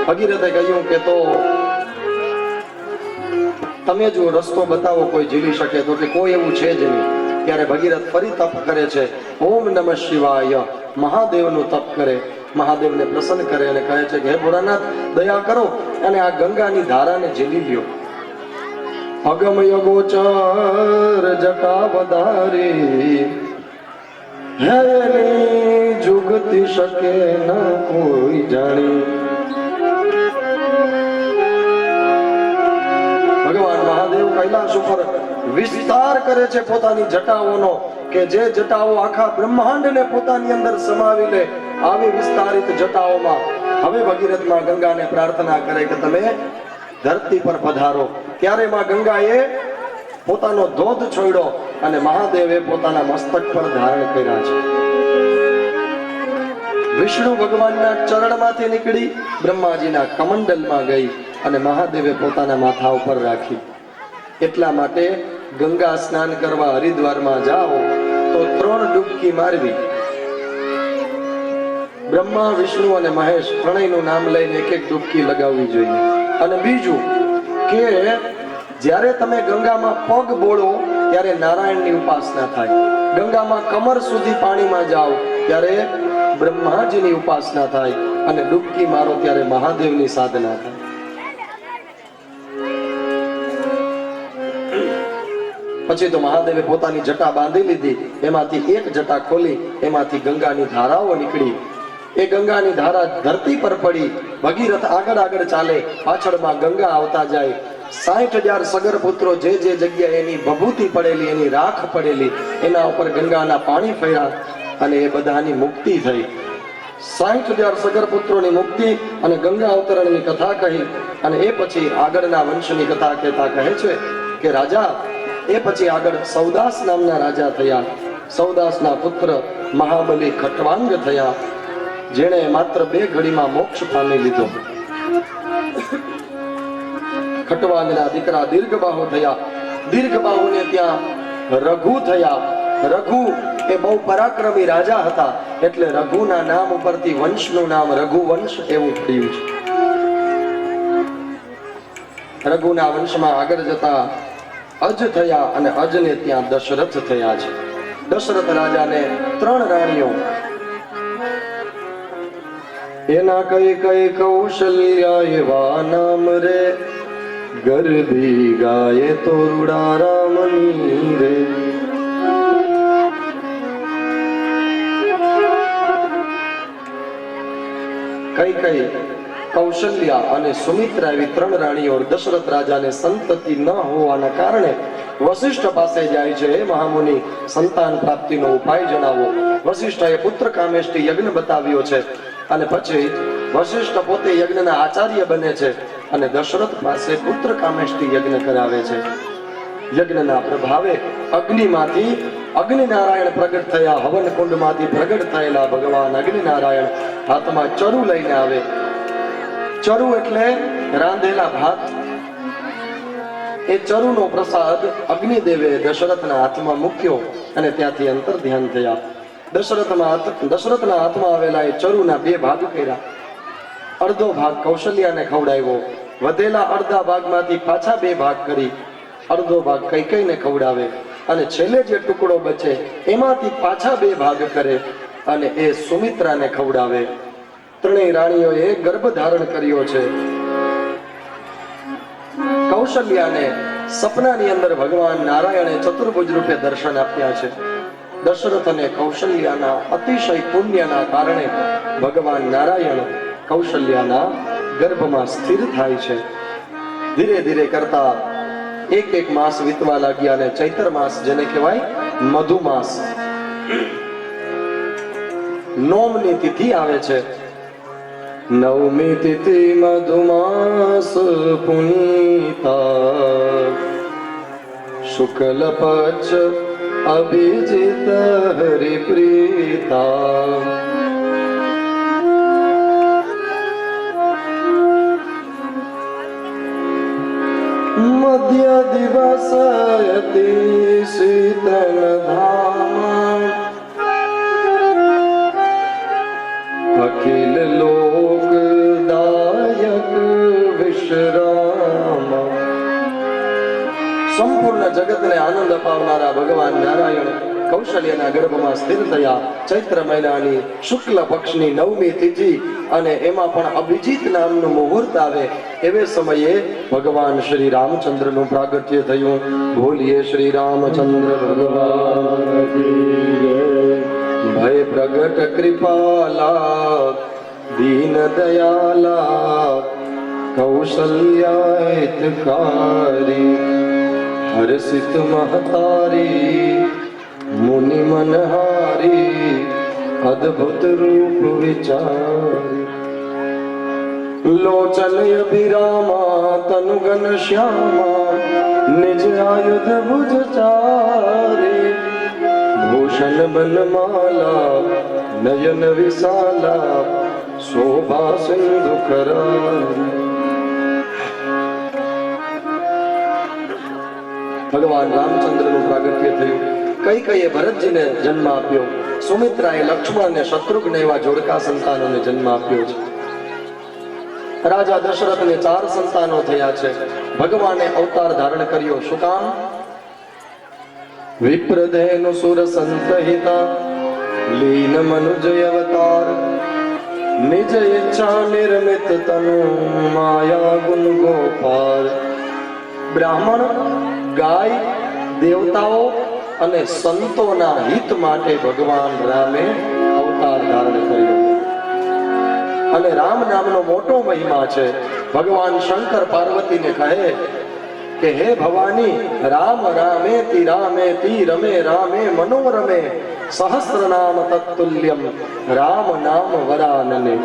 A: ભગીરથે કહ્યું કે તો તમે જો રસ્તો બતાવો કોઈ ઝીલી શકે તો, કે કોઈ એવું છે જ નહીં. ત્યારે ભગીરથ ફરી તપ કરે છે. ઓમ નમઃ શિવાય મહાદેવનું તપ કરે. મહાદેવને પ્રસન્ન કરે અને કહે છે કે હે ભોળાનાથ, દયા કરો અને આ ગંગાની ધારાને ઝીલી લ્યો. અગમય ગોચર જટા વધારી, હેની જુગતી શકે ન કોઈ જાણી. ભગવાન મહાદેવ કૈલાસ ઉપર વિસ્તાર કરે છે પોતાની જટાઓનો, કે જે જટાઓ આખા બ્રહ્માંડને પોતાની અંદર સમાવી લે. આવી વિસ્તારિત જટાઓમાં હવે ભગીરથમાં ગંગાને પ્રાર્થના કરે કે તમે ધરતી પર પધારો. ત્યારે માં ગંગાએ પોતાનો ધોધ છોડ્યો અને મહાદેવે પોતાના મસ્તક પર ધારણ કર્યા છે. વિષ્ણુ ભગવાનના ચરણમાંથી નીકળી બ્રહ્માજીના કમંડલમાં ગઈ અને મહાદેવે પોતાના માથા ઉપર રાખી. એટલા માટે ગંગા સ્નાન કરવા હરિદ્વારમાં જાઓ તો 3 ડૂબકી મારવી. બ્રહ્મા, વિષ્ણુ અને મહેશ ત્રણેયનું નામ લઈને એક ડૂબકી લગાવવી જોઈએ. અને બીજું કે જ્યારે તમે ગંગામાં પગ બોળો ત્યારે નારાયણની ઉપાસના થાય. ગંગામાં કમર સુધી પાણીમાં જાઓ ત્યારે બ્રહ્માજીની ઉપાસના થાય. અને ડૂબકી મારો ત્યારે મહાદેવની સાધના થાય. પછી તો મહાદેવે પોતાની જટા બાંધી લીધી. એમાંથી એક જટા ખોલી, એમાંથી ગંગાની ધારાઓ નીકળી. એ ગંગાની ધારા ધરતી પર પડી. ભગીરથ આગળ આગળ ચાલે, પાછળમાં ગંગા આવતા જાય. 60,000 સગર પુત્રો જે જે જગ્યાએ એની ભભૂતિ પડેલી, એની રાખ પડેલી, એના ઉપર ગંગાના પાણી ફર્યા અને એ બધાની મુક્તિ થઈ. 60,000 સગર પુત્રોની મુક્તિ અને ગંગા અવતરણની કથા કહી. અને એ પછી આગળના વંશની કથા કહેતા કહે છે કે રાજા, એ પછી આગળ સૌદાસ નામના રાજા થયા. સૌદાસના પુત્ર મહાબલી ખટવાંગ થયા, જેણે માત્ર 2 ઘડીમાં મોક્ષ પામી લીધો. ખટવાંગના દીકરા દીર્ઘબાહુ થયા. દીર્ઘબાહુને ત્યાં રઘુ થયા. રઘુ એ બહુ પરાક્રમી રાજા હતા, એટલે રઘુના નામ ઉપરથી વંશનું નામ રઘુવંશ એવું થયું છે. રઘુના વંશમાં આગળ જતા અજ થયા અને અજને ત્યાં દશરથ થયા છે. દશરથ રાજાને 3 રાણીઓ. એના કઈ કઈ કૌશલ્યા એવા નામ રે, ગરબી ગાય તો રૂડા રામની રે. કઈ કઈ કૌશલ્યા અને સુમિત્રા એવી 3 રાણીઓ દશરથ રાજાને સંતતિ ન હોવાના કારણે વશિષ્ઠ પાસે જાય છે. હે મહામુનિ, સંતાન પ્રાપ્તિનો ઉપાય જણાવો. વશિષ્ઠએ પુત્ર કામેષ્ટિ યજ્ઞ બતાવ્યો છે અને પછી વશિષ્ઠ પોતે યજ્ઞના આચાર્ય બને છે અને દશરથ પાસે પુત્ર કામેષ્ટિ યજ્ઞ કરાવે છે. યજ્ઞના પ્રભાવે અગ્નિમાંથી અગ્નિનારાયણ પ્રગટ થયા. હવન કુંડમાંથી પ્રગટ થયેલા ભગવાન અગ્નિનારાયણ હાથમાં ચરુ લઈને આવે. ચરુ એટલે રાંધેલા ભાત. એ ચરુનો પ્રસાદ અગ્નિદેવે દશરથના હાથમાં મૂક્યો અને ત્યાંથી અંતર ધ્યાન થયા. દશરથના હાથમાં આવેલા એ ચરુના 2 ભાગ કર્યા. અડધો ભાગ કૌશલ્યાને ખવડાવ્યો. વધેલા અડધા ભાગમાંથી પાછા 2 ભાગ કરી અડધો ભાગ કૈકેયીને ખવડાવે અને છેલ્લે જે ટુકડો બચે એમાંથી પાછા 2 ભાગ કરે અને એ સુમિત્રાને ખવડાવે. 3 રાણીઓએ ગર્ભ ધારણ કર્યો છે. કૌશલ્યાને સપનાની અંદર ભગવાન નારાયણે ચતુર્ભુજ રૂપે દર્શન આપ્યા છે. દશરથ અને કૌશલ્યાના અતિશય પુણ્યના કારણે ભગવાન નારાયણ કૌશલ્યાના ગર્ભમાં સ્થિર થાય છે. ધીરે ધીરે કરતા એક માસ વીતવા લાગ્યા અને ચૈત્ર માસ જેને કહેવાય મધુમાસ, નોમની તિથિ આવે છે. નવમી તિથિ મધુમાસ પુનીતા શુક્લ પક્ષ અભિજીત હરિપ્રીતા. મધ્ય દિવસ અતિ શીતલ ધામ અખિલ લોકદાયક વિશ્રામ. સંપૂર્ણ જગતને આનંદ અપાવનારા ભગવાન નારાયણ કૌશલ્યના ગર્ભમાં સ્થિર થયા. ચૈત્ર મહિનાની શુક્લ પક્ષની 9મી તિથિ અને એમાં પણ અભિજીત નામનું મુહૂર્ત આવે એવે સમયે ભગવાન શ્રી રામચંદ્રનું પ્રાગટ્ય થયું. બોલીએ શ્રી રામચંદ્ર ભગવાન કી જય. ભય પ્રગટ કૃપાલા દીન દયાલા કૌશલ્યા હિતકારી હર્ષિત મહતારી મુનિ મનહારી અદ્ભુત રૂપ વિચારી. લોચન અભિરામા તનુ ઘન શ્યામા નિજ આયુધ ભુજ ચારી ભૂષણ બનમાલા નયન વિશાલા શોભા સિંધુ કરારી. ભગવાન રામચંદ્રનું પ્રાગટ્ય થયું. કૈકેયીએ ભરતજીને જન્મ આપ્યો. સુમિત્રાએ લક્ષ્મણ અને શત્રુઘ્ન એવા જોડકા સંતાનોને જન્મ આપ્યો છે. રાજા દશરથને 4 સંતાનો થયા છે. ભગવાને અવતાર ધારણ કર્યો. શું કામ? વિપ્રધેનુ સુર સંતહિતા લીન મનુજય અવતાર નિજ ઈચ્છા નિર્મિત તનુ માયા ગુણ ગોપાલ. બ્રાહ્મણ, ગાય, દેવતાઓ અને સંતોના હિત માટે ભગવાન રામે અવતાર ધારણ કર્યો. અને રામ નામનો મોટો મહિમા છે. ભગવાન શંકર પાર્વતીને કહે કે હે ભવાની, રામ રામેતિ રામેતિ રમે રામે મનોરમે સહસ્ર નામ તત્તુલ્યમ રામ નામ વરાનને.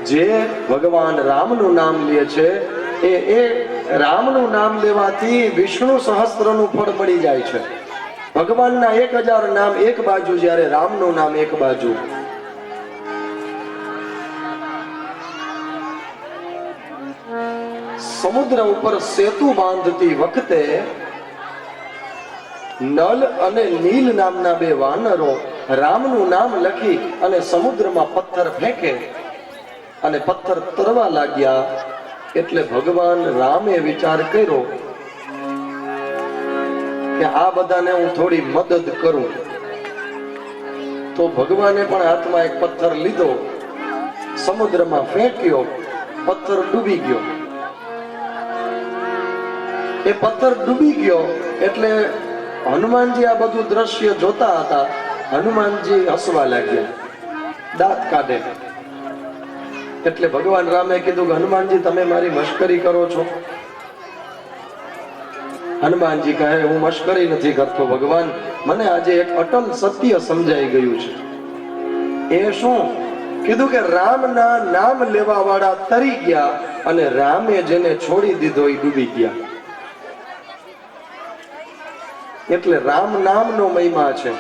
A: જે ભગવાન રામનું નામ લે છે એ રામનું નામ લેવાથી વિષ્ણુ સહસ્ત્રનું ફળ મળી જાય છે. ભગવાનના 1000 નામ એક બાજુ, જ્યારે રામનું નામ એક બાજુ. સમુદ્ર ઉપર સેતુ બાંધતી વખતે નલ અને નીલ નામના 2 વાનરો રામનું નામ લખી અને સમુદ્રમાં પથ્થર ફેંકે અને પથ્થર તરવા લાગ્યા. એટલે ભગવાન રામે વિચાર કર્યો કે આ બધાને હું થોડી મદદ કરું. તો ભગવાને પણ હાથમાં એક પથ્થર લીધો, સમુદ્રમાં ફેંક્યો, પથ્થર ડૂબી ગયો. એ પથ્થર ડૂબી ગયો એટલે હનુમાનજી આ બધું દ્રશ્ય જોતા હતા. હનુમાનજી હસવા લાગ્યા, દાંત કાઢે. એટલે ભગવાન રામે કીધું કે હનુમાનજી તમે મારી મશ્કરી કરો છો? હનુમાનજી કહે હું મશ્કરી નથી કરતો ભગવાન, મને આજે એક અટલ સત્ય સમજાઈ ગયું છે. એ શું? કીધું કે રામના નામ લેવા વાળા તરી ગયા અને રામે જેને છોડી દીધો એ ડૂબી ગયા. એટલે રામ નામનો મહિમા છે.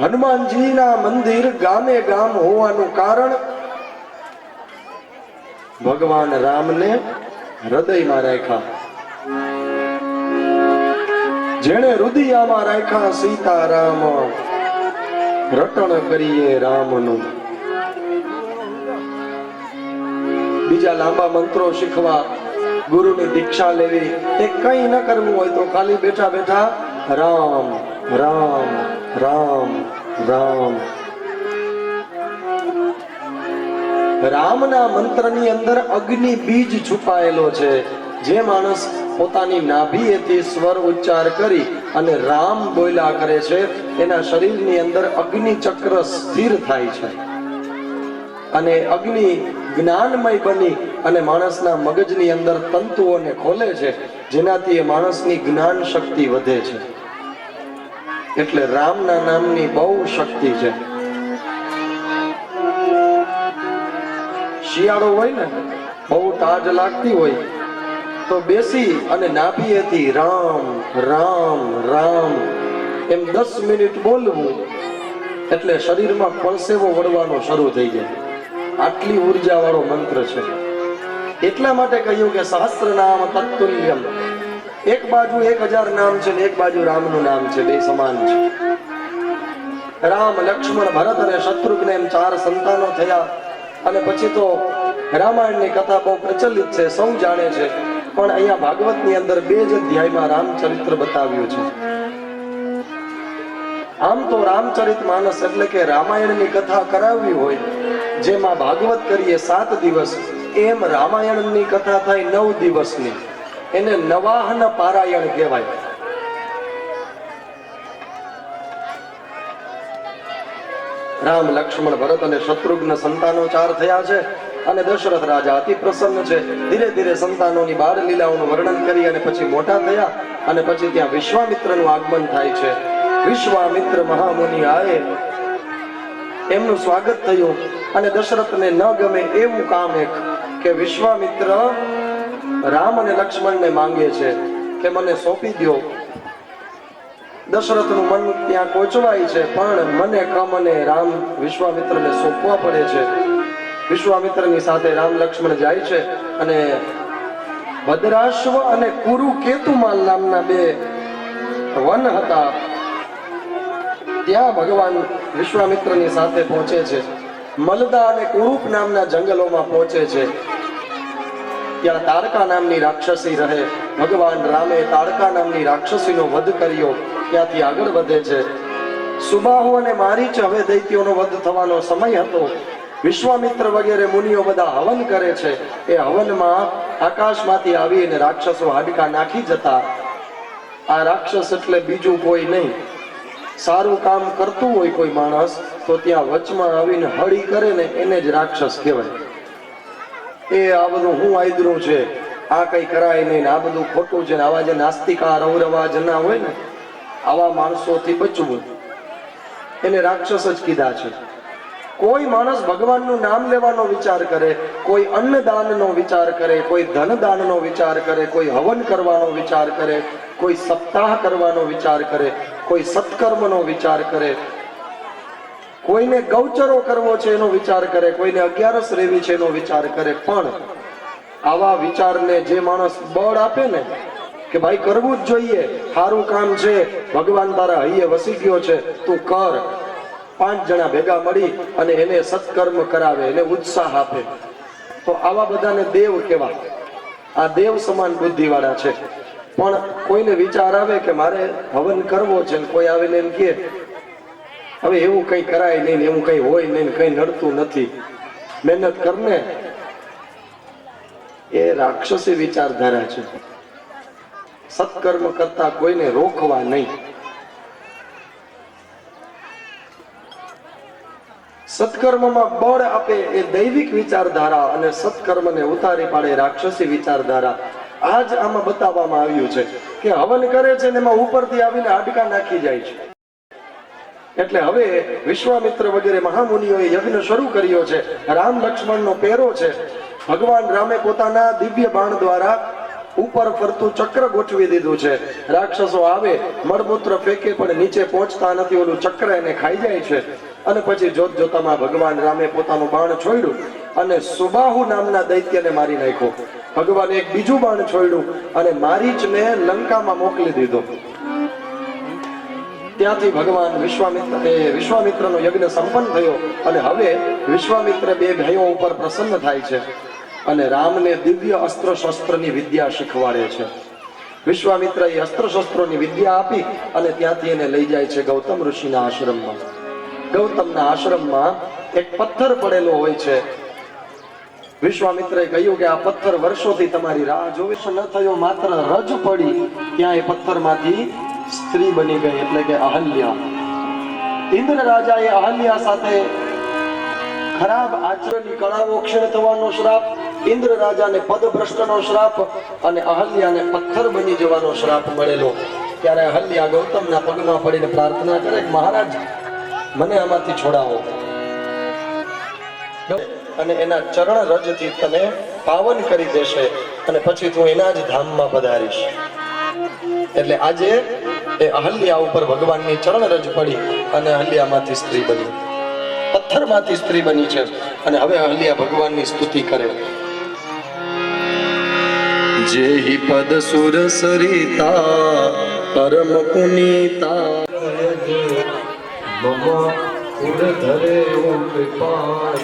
A: હનુમાનજીના મંદિર ગામે ગામ હોવાનું કારણ ભગવાન રામને હૃદયમાં રાખ્યા. જેણે હૃદયમાં રાખ્યા સીતારામ, રટણ કરીએ રામનું. બીજા લાંબા મંત્રો શીખવા, ગુરુની દીક્ષા લેવી, એ કઈ ન કરવું હોય તો ખાલી બેઠા બેઠા રામ રામ રામ રામ. રામના મંત્રની અંદર અગ્નિ બીજ છુપાયેલો છે. જે માણસ પોતાની નાભીએથી સ્વર ઉચ્ચાર કરી અને રામ બોલ્યા કરે છે, એના શરીરની અંદર અગ્નિ ચક્ર સ્થિર થાય છે અને અગ્નિ જ્ઞાનમય બની અને માણસના મગજની અંદર તંતુઓને ખોલે છે, જેનાથી એ માણસની જ્ઞાન શક્તિ વધે છે. એટલે રામના નામની બહુ શક્તિ છે. શિયાળો હોય ને, બહુ તાજ લાગતી હોય તો બેસી અને નાભીએથી રામ રામ રામ એમ 10 મિનિટ બોલવું એટલે શરીરમાં પરસેવો વળવાનો શરૂ થઈ જાય. આટલી ઉર્જા વાળો મંત્ર છે. એટલા માટે કહ્યું કે સહસ્ત્ર નામ તત્તુલ્યમ. એક બાજુ 1000 નામ છે ને એક બાજુ રામનું નામ છે, બે સમાન છે. રામ, લક્ષ્મણ, ભરત અને શત્રુઘ્ન એમ 4 સંતાનો થયા. અને પછી તો રામાયણની કથા બહુ પ્રચલિત છે, સૌ જાણે છે. પણ અહીંયા ભાગવતની અંદર 2 જ અધ્યાયમાં રામચરિત્ર બતાવ્યું છે. આમ તો રામચરિત માનસ એટલે કે રામાયણની કથા કરાવવી હોય, જેમાં ભાગવત કરીએ 7 દિવસ, એમ રામાયણની કથા થાય 9 દિવસની. એને નવાહન પારાયણ કહેવાય. રામ, લક્ષ્મણ, ભરત અને શત્રુઘ્ન સંતાનો 4 થયા છે અને દશરથ રાજા અતિ પ્રસન્ન છે. ધીરે ધીરે સંતાનોની બાળ લીલાઓનું વર્ણન કરી અને પછી મોટા થયા અને પછી ત્યાં વિશ્વામિત્રનું આગમન થાય છે. વિશ્વામિત્ર મહામુનિ આએ, એમનું સ્વાગત થયું અને દશરથને ન ગમે એવું કામ એક કે વિશ્વામિત્ર રામ અને લક્ષ્મણને માંગે છે કે મને સોંપી દો. દશરથનું મન ત્યાં કોચવાય છે, પણ મને કમ અને રામ વિશ્વામિત્રને સોંપવા પડે છે. વિશ્વામિત્રની સાથે રામ લક્ષ્મણ જાય છે અને ભદ્રાશ્વ અને કુરુકેતુમાલ નામના 2 વન હતા, ત્યાં ભગવાન વિશ્વામિત્રની સાથે પહોંચે છે. મલદા અને કુરુપ નામના જંગલોમાં પહોંચે છે. ત્યાં તારકા નામની રાક્ષસી રહે. ભગવાન રામે તારકા નામની રાક્ષસીનો વધ કર્યો. ત્યાંથી આગળ વધે છે. સુબાહુ અને મારીચ હવે દૈત્યોનો વધ થવાનો સમય હતો. વિશ્વામિત્ર વગેરે મુનિઓ બધા હવન કરે છે. એ હવનમાં આકાશમાંથી આવીને રાક્ષસો હાડકા નાખી જતા. આ રાક્ષસ એટલે બીજું કોઈ નહીં. સારું કામ કરતું હોય કોઈ માણસ તો ત્યાં વચમાં આવીને હળી કરે ને એને જ રાક્ષસ કહેવાય. એ આ બધું હું આયદરું છે, આ કઈ કરાય નહીં, આ બધું ખોટું છે, આવા જે નાસ્તિકા રૌરવા જના હોય ને, આવા માણસોથી બચવું, એને રાક્ષસ જ કીધા છે. કોઈ માણસ ભગવાનનું નામ લેવાનો વિચાર કરે, કોઈ અન્નદાનનો વિચાર કરે, કોઈ ધનદાનનો વિચાર કરે, કોઈ હવન કરવાનો વિચાર કરે, કોઈ સપ્તાહ કરવાનો વિચાર કરે, કોઈ સત્કર્મનો વિચાર કરે, કોઈને ગૌચરો કરવો છે એનો વિચાર કરે, કોઈને 11 રહેવી છે એનો વિચાર કરે, પણ આવા વિચારને જે માણસ બળ આપે ને કે ભાઈ કરવું જ જોઈએ, સારું કામ છે, ભગવાન તારા હૈયે વસી ગયો છે, તું કર, 5 જણા ભેગા મળી અને એને સત્કર્મ કરાવે, એને ઉત્સાહ આપે, તો આવા બધાને દેવ કહેવાય. આ દેવ સમાન બુદ્ધિ વાળા છે. પણ કોઈને વિચાર આવે કે મારે હવન કરવો છે, કોઈ આવીને એમ કહે હવે એવું કઈ કરાય નહીં, એવું કઈ હોય નહીં, કઈ નડતું નથી, મહેનત કરને, એ રાક્ષસી વિચારધારા છે. સત્કર્મ કરતા કોઈને રોકવા નહીં. સત્કર્મમાં બળ આપે એ દૈવિક વિચારધારા અને સત્કર્મને ઉતારી પાડે રાક્ષસી વિચારધારા. આજ આમાં બતાવવામાં આવ્યું છે કે હવન કરે છે ને એમાં ઉપરથી આવીને હાડકા નાખી જાય છે. એટલે હવે વિશ્વામિત્ર વગેરે મહામુનિઓએ યજ્ઞ શરૂ કર્યો છે. રામ લક્ષ્મણનો પેરો છે. ભગવાન રામે પોતાના દિવ્ય બાણ દ્વારા ઉપર ફરતું ચક્ર ગોઠવી દીધું છે. રાક્ષસો આવે, મળમૂત્ર ફેંકે પણ નીચે પહોંચતા નથી, ઓલું ચક્ર એને ખાઈ જાય છે. અને પછી જોત જોતામાં ભગવાન રામે પોતાનું બાણ છોડ્યું અને સુબાહુ નામના દૈત્યને મારી નાખ્યો. ભગવાને એક બીજું બાણ છોડ્યું અને મારીચને લંકામાં મોકલી દીધો. ત્યાંથી ભગવાન વિશ્વામિત્રનો યજ્ઞ સંપન્ન થયો અને હવે વિશ્વામિત્ર બે ભાઈઓ ઉપર પ્રસન્ન થાય છે અને રામને દિવ્ય અસ્ત્ર શસ્ત્રની વિદ્યા શીખવાડે છે. વિશ્વામિત્ર એ અસ્ત્ર શસ્ત્રોની વિદ્યા આપી અને ત્યાંથી એને લઈ જાય છે ગૌતમ ઋષિના આશ્રમમાં. ગૌતમના આશ્રમમાં એક પથ્થર પડેલો હોય છે. વિશ્વામિત્રએ કહ્યું કે આ પથ્થર વર્ષોથી તમારી રાહ જોવે છે, ન થયો, માત્ર રજ પડી ત્યાં એ પથ્થરમાંથી સ્ત્રી બની ગઈ, એટલે કે અહલ્યા. ઇન્દ્ર રાજાએ અહલ્યા સાથે ખરાબ આચરણની કળાઓ ક્ષીણ થવાનો શ્રાપ, ઇન્દ્ર રાજાને પદભ્રષ્ટનો શ્રાપ અને અહલ્યાને પથ્થર બની જવાનો શ્રાપ મળેલો. ત્યારે અહલ્યા ગૌતમના પગમાં પડીને પ્રાર્થના કરે કે મહારાજ, મને આમાંથી છોડાવો અને એના ચરણ રજથી તને પાવન કરી દેશે અને પછી તું એના જ ધામમાં પધારીશ. એટલે આજે એ અહલ્યા ઉપર ભગવાનની ચરણ રજ પડી અને અહલ્યામાંથી સ્ત્રી બની, પથ્થરમાંથી સ્ત્રી બની છે. અને હવે અહલ્યા ભગવાનની સ્તુતિ કરે. જેહી પદ સુર સરિતા પરમ પુનીતા મમ ઉડધરે કૃપાલ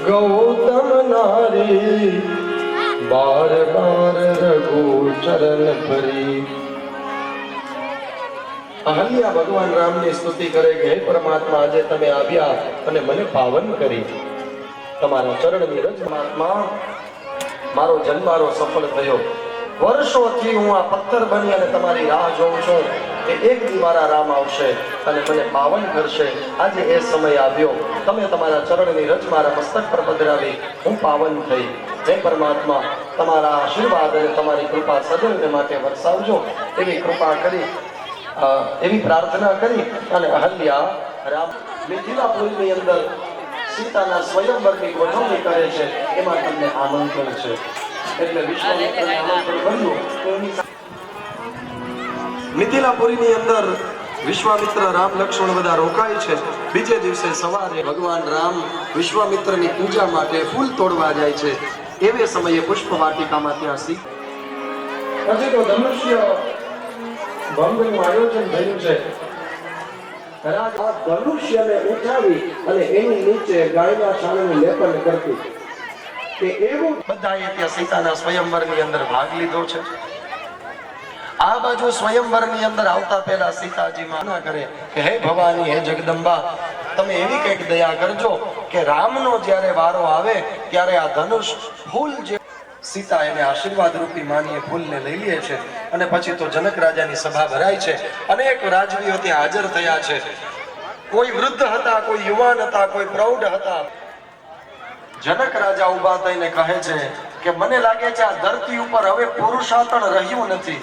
A: ગૌતમ નારી બાર બાર રઘુ ચરણ ફરી. અહલ્યા ભગવાન રામની સ્તુતિ કરે કે હે પરમાત્મા, આજે તમે આવ્યા અને મને પાવન કરી. તમારા ચરણની રજમાં મારો જન્મારો સફળ થયો. વર્ષોથી હું આ પથ્થર બની અને તમારી રાહ જોઉં છું કે એક દી મારા રામ આવશે અને મને પાવન કરશે. આજે એ સમય આવ્યો. તમે તમારા ચરણની રજ મારા મસ્તક પર પધરાવી હું પાવન થઈ. હે પરમાત્મા, તમારા આશીર્વાદ અને તમારી કૃપા સદૈવને માટે વરસાવજો એવી કૃપા કરી, એવી પ્રાર્થના કરી અને અહલ્યા રામ મિથિલાપુરની અંદર સીતાના સ્વયંવરની ગોઠવણી કરે છે. એમાં તમને આમંત્રણ છે. એટલે વિશ્વામિત્રને આમંત્રણ મળ્યું. મિથિલાપુરીની અંદર વિશ્વામિત્ર, રામ, લક્ષ્મણ બધા રોકાય છે. બીજે દિવસે સવારે ભગવાન રામ વિશ્વામિત્રની પૂજા માટે ફૂલ તોડવા જાય છે. એવે સમયે પુષ્પ વાટિકામાં ત્યાં પછી તો ધનુષ્ય ભંગનું આયોજન થયું છે. ધનુષ્યને ઉઠાવી અને એની નીચે ગાયના છાણનું લેપન કરતી કે એવું બધાએ ત્યાં સીતાના સ્વયંવરની અંદર ભાગ લીધો છે. આ બાજુ સ્વયંવરની અંદર આવતા પહેલા સીતાજી માના કરે કે હે ભવાની, હે જગદંબા, તમે એવી કંઈક દયા કરજો કે રામનો જ્યારે વારો આવે ત્યારે આ ધનુષ ફૂલ જે સીતા એને આશીર્વાદ રૂપી માનીએ ફૂલને લઈ લે છે. અને પછી તો જનક રાજાની સભા ભરાય છે. અનેક રાજવીઓ ત્યાં હાજર થયા છે. કોઈ વૃદ્ધ હતા, કોઈ યુવાન હતા, કોઈ પ્રૌઢ હતા. જનક રાજા ઉભા થઈને કહે છે કે મને લાગે છે આ ધરતી ઉપર હવે પુરુષાતણ રહ્યું નથી,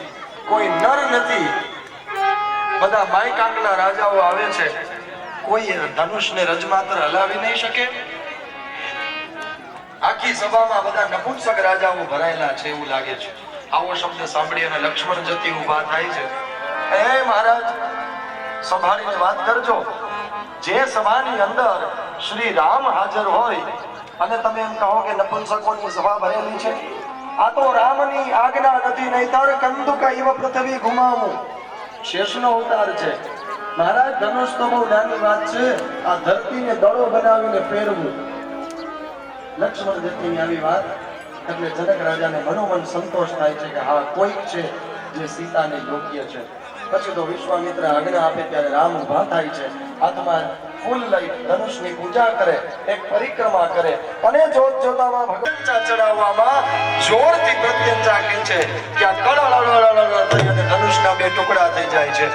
A: કોઈ નર નથી. બધા બાયકાંગના રાજાઓ આવે છે, કોઈ ધનુષને રજમાત્ર હલાવી નહીં શકે. આખી સભામાં બધા નપુંસક રાજાઓ ભરાયેલા છે એવું લાગે છે. આવો શબ્દ સાંભળી અને લક્ષ્મણ જતી ઉભા થાય છે. હે મહારાજ, સંભાળીને વાત કરજો. જે સભાની અંદર શ્રી રામ હાજર હોય અને તમે એમ કહો કે નપુંસકોની સભા ભરેલી છે, આ તો રામની આજ્ઞા નથી, નહીતર કંદુકા ઇવ પૃથ્વી ઘુમાવું. શેષનો અવતાર છે. મહારાજ, ધનુષ તો બહુ નાની વાત છે, આ ધરતીને દડો બનાવીને ફેરવું. લક્ષ્મણ જતીની આવી વાત એટલે જનક રાજાને મનોમન સંતોષ થાય છે કે હા, કોઈક છે જે સીતાને યોગ્ય છે. પછી તો વિશ્વામિત્ર આજ્ઞા આપે ત્યારે રામ ઉભા થાય છે. હાથમાં ફૂલ લઈ ધનુષની પૂજા કરે, એક પરિક્રમા કરે અને જોત જોતામાં ભગવંચા ચડાવવામાં જોરથી પ્રત્યંચા કે છે. ત્યાં કળળ થઈ અને ધનુષના બે ટુકડા થઈ જાય છે.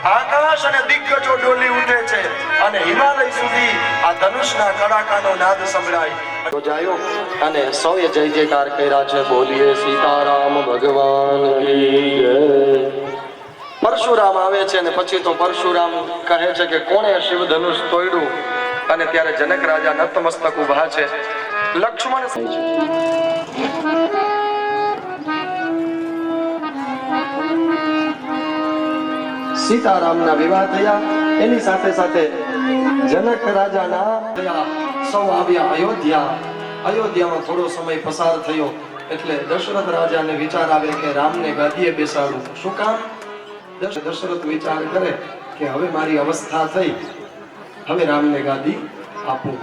A: આકાશ અને દિગ્ગજો ડોલી ઉઠે છે અને હિમાલય સુધી આ ધનુષના કડાકાનો નાદ સંભળાય જોજાયો અને સૌએ જય જયકાર કર્યા છે. બોલીએ સીતારામ ભગવાન કી જય. પરશુરામ આવે છે અને પછી તો પરશુરામ કહે છે કે કોણે શિવ ધનુષ તોડ્યું, અને ત્યારે જનક રાજા નતમસ્તક ઊભા છે. લક્ષ્મણ સીતારામના વિવાહ થયા, એની સાથે સાથે જનક રાજાના થયા, સૌ આવ્યા અયોધ્યા. અયોધ્યામાં થોડો સમય પસાર થયો એટલે દશરથ રાજાને વિચાર આવે કે રામને ગાદીએ બેસાડું. શું કામ? દશરથ વિચાર કરે કે હવે મારી અવસ્થા થઈ, હવે રામને ગાદી આપું.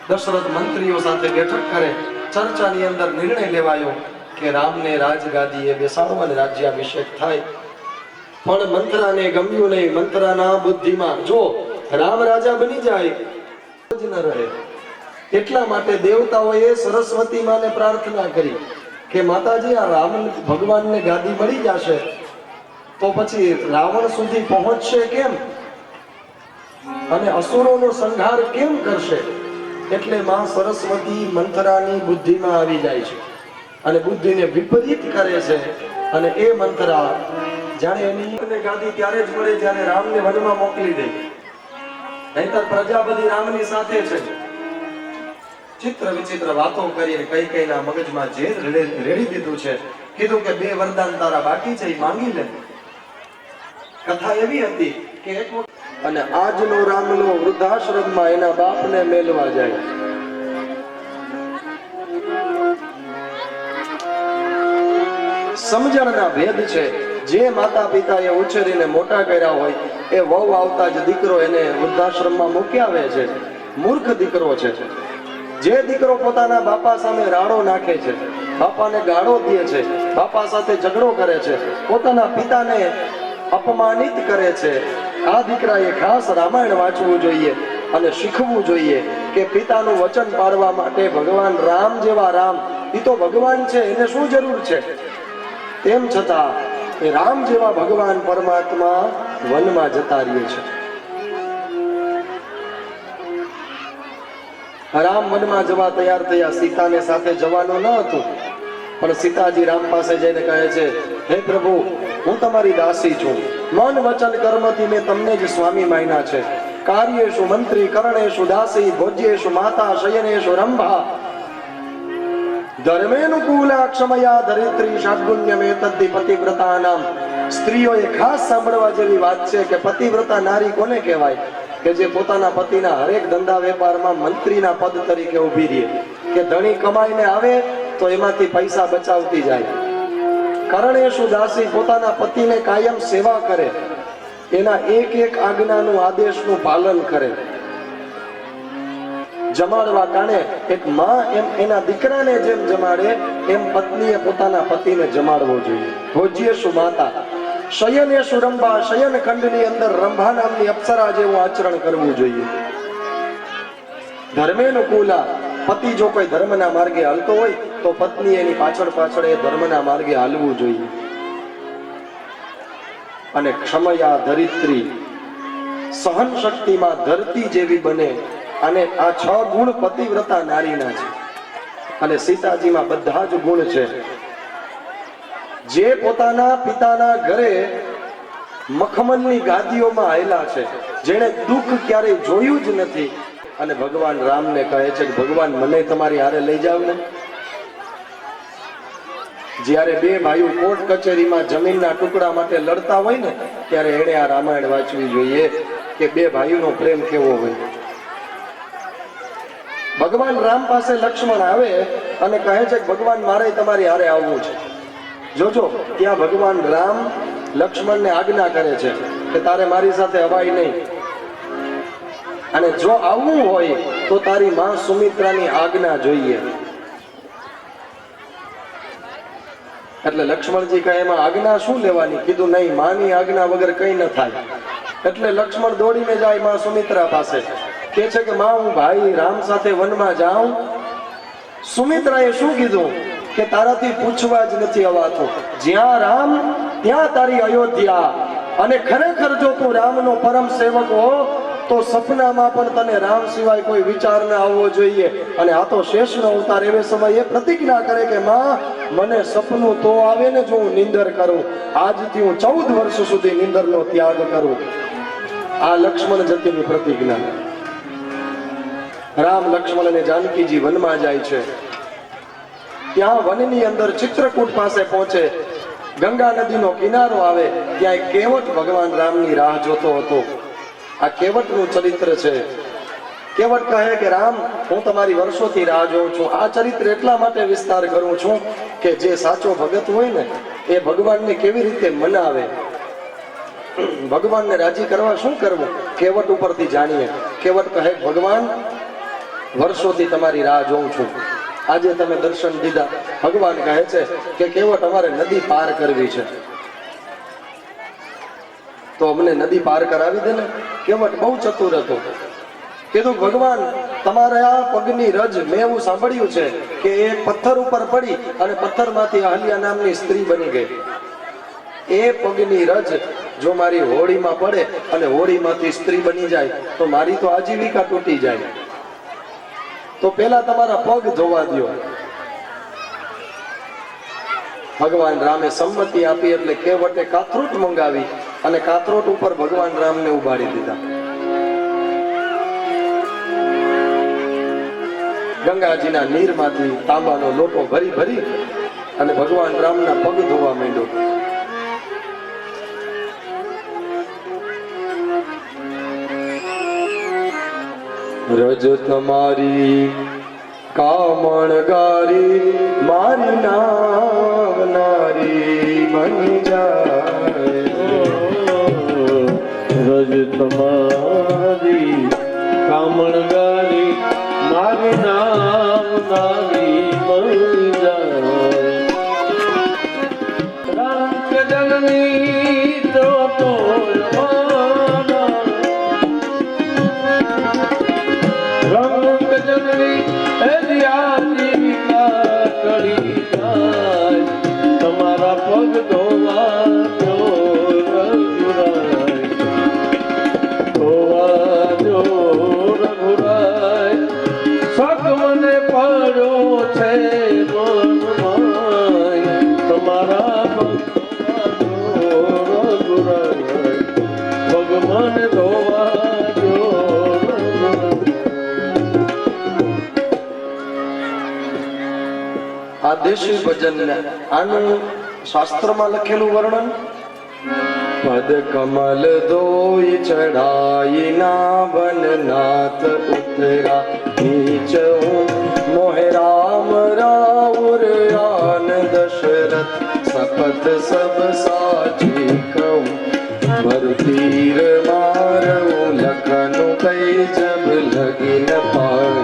A: દશરથ મંત્રીઓ સાથે બેઠક કરે, ચર્ચાની અંદર નિર્ણય લેવાયો કે રામને રાજગાદીએ બેસાડો અને રાજ્યાભિષેક થાય. પણ મંત્રાને ગમ્યું નહીં. મંત્રાના બુદ્ધિમાં જો રામ રાજા બની જાય જ ન રહે, એટલા માટે દેવતાઓએ સરસ્વતી માને પ્રાર્થના કરી કે માતાજી આ રામ ભગવાનને ગાદી મળી જશે તો પછી રાવણ સુધી પહોંચશે કેમ અને અસુરોનો સંહાર કેમ કરશે? એટલે માં સરસ્વતી મંથરાની બુદ્ધિમાં આવી જાય છે અને બુદ્ધિને વિપરીત કરે છે. અને એ મંથરા જાણે એની ગાદી ત્યારે જ મળે જ્યારે રામને વનમાં મોકલી દે, નહીંતર પ્રજા બધી રામની સાથે છે. ચિત્ર વિચિત્ર વાતો કરીને કઈ કઈના મગજમાં ઝેર રેડી દીધું છે. કીધું કે 2 વરદાન તારા બાકી છે, એ માંગી લે. કથા એવી હતી કે એક અને આજનો રામલો વૃદ્ધાશ્રમમાં એના બાપને મેલવા જાય. સમજણના ભેદ છે. જે માતા પિતાએ ઉછેરીને મોટા કર્યા હોય એ વહુ આવતા જ દીકરો એને વૃદ્ધાશ્રમમાં મૂકી આવે છે. મૂર્ખ દીકરો છે. જે દીકરો પોતાના બાપા સામે રાડો નાખે છે, બાપાને ગાળો દે છે, બાપા સાથે ઝઘડો કરે છે, પોતાના પિતાને અપમાનિત કરે છે, આ દીકરાએ ખાસ રામાયણ વાંચવું જોઈએ અને શીખવું જોઈએ કે પિતાનું વચન પાળવા માટે ભગવાન રામ જેવા રામ, એ તો ભગવાન છે, એને શું જરૂર છે? તેમ છતાં એ રામ જેવા ભગવાન પરમાત્મા વનમાં જતા રહે છે. રામ વનમાં જવા તૈયાર થયા. સીતાને સાથે જવાનું ન હતું, પણ સીતાજી રામ પાસે જઈને કહે છે, હે પ્રભુ, હું તમારી દાસી છું. મન વચન કર્મથી મેં તમને જ સ્વામી માન્યા છે. કાર્યેષુ મંત્રી, કરણેષુ દાસી, ભોજ્યેષુ માતા, શયનેષુ રંભા. ધર્મેનુકૂલા ક્ષમયા ધરિત્રી ષાડ્ગુણ્યમેતદ્ધિ પતિવ્રતાનામ. સ્ત્રીઓએ ખાસ સાંભળવા જેવી વાત છે કે પતિવ્રતા નારી કોને કહેવાય? કે જે પોતાના પતિના હરેક ધંધા વેપારમાં મંત્રીના પદ તરીકે ઊભી રહે, કે ધણી કમાઈને આવે તો એમાંથી પૈસા બચાવતી જાય. કરણેષુ દાસી, પોતાના પતિને કાયમ સેવા કરે, એના એક એક આજ્ઞાનું આદેશનું પાલન કરે. જમાડવા ટાણે એક માં એમ એના દીકરાને જેમ જમાડે એમ પત્નીએ પોતાના પતિને જમાડવો જોઈએ. ભોજ્યેષુ માતા, શયનેષુ રંભા, શયન ખંડની અંદર રંભા નામની અપ્સરા જેવું આચરણ કરવું જોઈએ. ધર્મેનુકૂલા, પતિ જો કોઈ ધર્મના માર્ગે હાલતો હોય તો પત્ની એની પાછળ પાછળ એ ધર્મના માર્ગે હાલવું જોઈએ. અને ક્ષમયા ધરિત્રી, સહન શક્તિમાં ધરતી જેવી બને. અને આ 6 ગુણ પતિવ્રતા નારીના છે. અને સીતાજીમાં બધા જ ગુણ છે. જે પોતાના પિતાના ઘરે મખમલની ગાદીઓમાં આવેલા છે, જેણે દુઃખ ક્યારેય જોયું જ નથી, અને ભગવાન રામને કહે છે કે ભગવાન મને તમારી હારે લઈ જાવ ને. જ્યારે 2 ભાઈઓ કોર્ટ કચેરીમાં જમીનના ટુકડા માટે લડતા હોય ને, ત્યારે એણે આ રામાયણ વાંચવી જોઈએ કે 2 ભાઈઓનો પ્રેમ કેવો હોય. ભગવાન રામ પાસે લક્ષ્મણ આવે અને કહે છે કે ભગવાન મારે તમારી હારે આવવું છે. જોજો, ત્યાં ભગવાન રામ લક્ષ્મણને આજ્ઞા કરે છે કે તારે મારી સાથે અવાય નહીં, અને જો આવવું હોય તો તારી માં સુમિત્રાની આજ્ઞા જોઈએ. એટલે લક્ષ્મણજી કહે એમાં આજ્ઞા શું લેવાની? કીધું નહીં, માની આજ્ઞા વગર કઈ ન થાય. એટલે લક્ષ્મણ દોડીને જાય માં સુમિત્રા પાસે, કે છે કે માં હું ભાઈ રામ સાથે વનમાં જાઉં. સુમિત્રાએ શું કીધું કે તારાથી પૂછવા જ નથી અવાતું. જ્યાં રામ ત્યાં તારી અયોધ્યા. અને ખરેખર જો તું રામનો પરમ સેવક હો તો સપનામાં પણ તને રામ સિવાય કોઈ વિચાર ન આવવો જોઈએ. અને આ તો શેષનો અવતાર એવે સમયે પ્રતિજ્ઞા કરે કે માં મને સપનું તો આવે ને જો હું નિંદર કરું. આજથી હું 14 વર્ષ સુધી નિંદરનો ત્યાગ કરું. આ લક્ષ્મણ જતીની પ્રતિજ્ઞા. રામ લક્ષ્મણ અને જાનકીજી વનમાં જાય છે. ત્યાં વનની અંદર ચિત્રકૂટ પાસે પહોંચે. ગંગા નદીનો કિનારો આવે ત્યાં એક કેવટ ભગવાન રામની રાહ જોતો હતો. આ કેવટનું ચરિત્ર છે. કેવટ કહે કે રામ હું તમારી વર્ષોથી રાહ જોઉં છું. આ ચરિત્ર એટલા માટે વિસ્તાર કરું છું કે જે સાચો ભગત હોય ને એ ભગવાનને કેવી રીતે મનાવે, ભગવાનને રાજી કરવા શું કરવું, કેવટ ઉપરથી જાણીએ. કેવટ કહે ભગવાન વર્ષોથી તમારી રાહ જોઉં છું, આજે તમે દર્શન દીધા. ભગવાન કહે છે કે કેવટ અમારે નદી પાર કરવી છે તો અમને નદી પાર કરાવી દે ને. કેવટ બહુ ચતુર હતો. કીધું ભગવાન તમારા પગની રજ મેં એવું સાંભળ્યું છે કે એ પથ્થર ઉપર પડી અને પથ્થરમાંથી અહલ્યા નામની સ્ત્રી બની ગઈ. એ પગની રજ જો મારી હોળીમાં પડે અને હોળીમાંથી સ્ત્રી બની જાય તો મારી તો આજીવિકા તૂટી જાય. તો પેલા તમારા પગ ધોવા દો. ભગવાન રામે સંમતિ આપી એટલે કેવટે કાથરોટ મંગાવી અને કાથરોટ ઉપર ભગવાન રામને ઉભાડી દીધા. ગંગાજીના નીરમાંથી તાંબાનો લોટો ભરી ભરી અને ભગવાન રામના પગ ધોવા માંડ્યો. રજ તમારી કામણ ગારી મારી નાવનારી બની જાય.
B: રજ તમારી કામણ ગારી મારી નાવનારી બની જાય. રામ કે જનની તો તમારા પગ ધોવા જો રઘુરાય, ધોવા જો રઘુરાય. શક મને પડ્યો છે મનમાય, તમારા પગ ધોવા જો રઘુરાય, પગ મને ધોવા જો રઘુરાય.
A: આ દેશી ભજન આનું શાસ્ત્રમાં લખેલું વર્ણન. પદ કમલ દોઈ ચઢાઈ ના વનનાથ ઉતરા નીચ મોહે રામ રાઉર આન દશરથ સપથ સબ સાચી કહું ભરતીર મારું લખનું કઈ જબ લગી ન પાર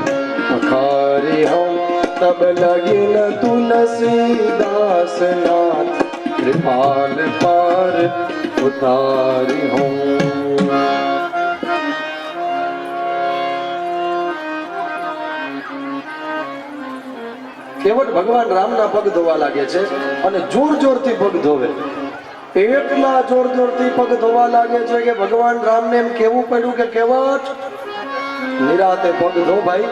A: અખારી હમ तब लगिन तुलसीदास नाथ कृपाल पार उतारी हूँ. કેવટ ભગવાન રામના પગ ધોવા લાગે છે અને જોર જોરથી પગ ધોવે. એટલા જોર જોરથી પગ ધોવા લાગે છે કે ભગવાન રામને એમ કેવું પડ્યું કે કેવટ નિરાતે પગ ધો ભાઈ,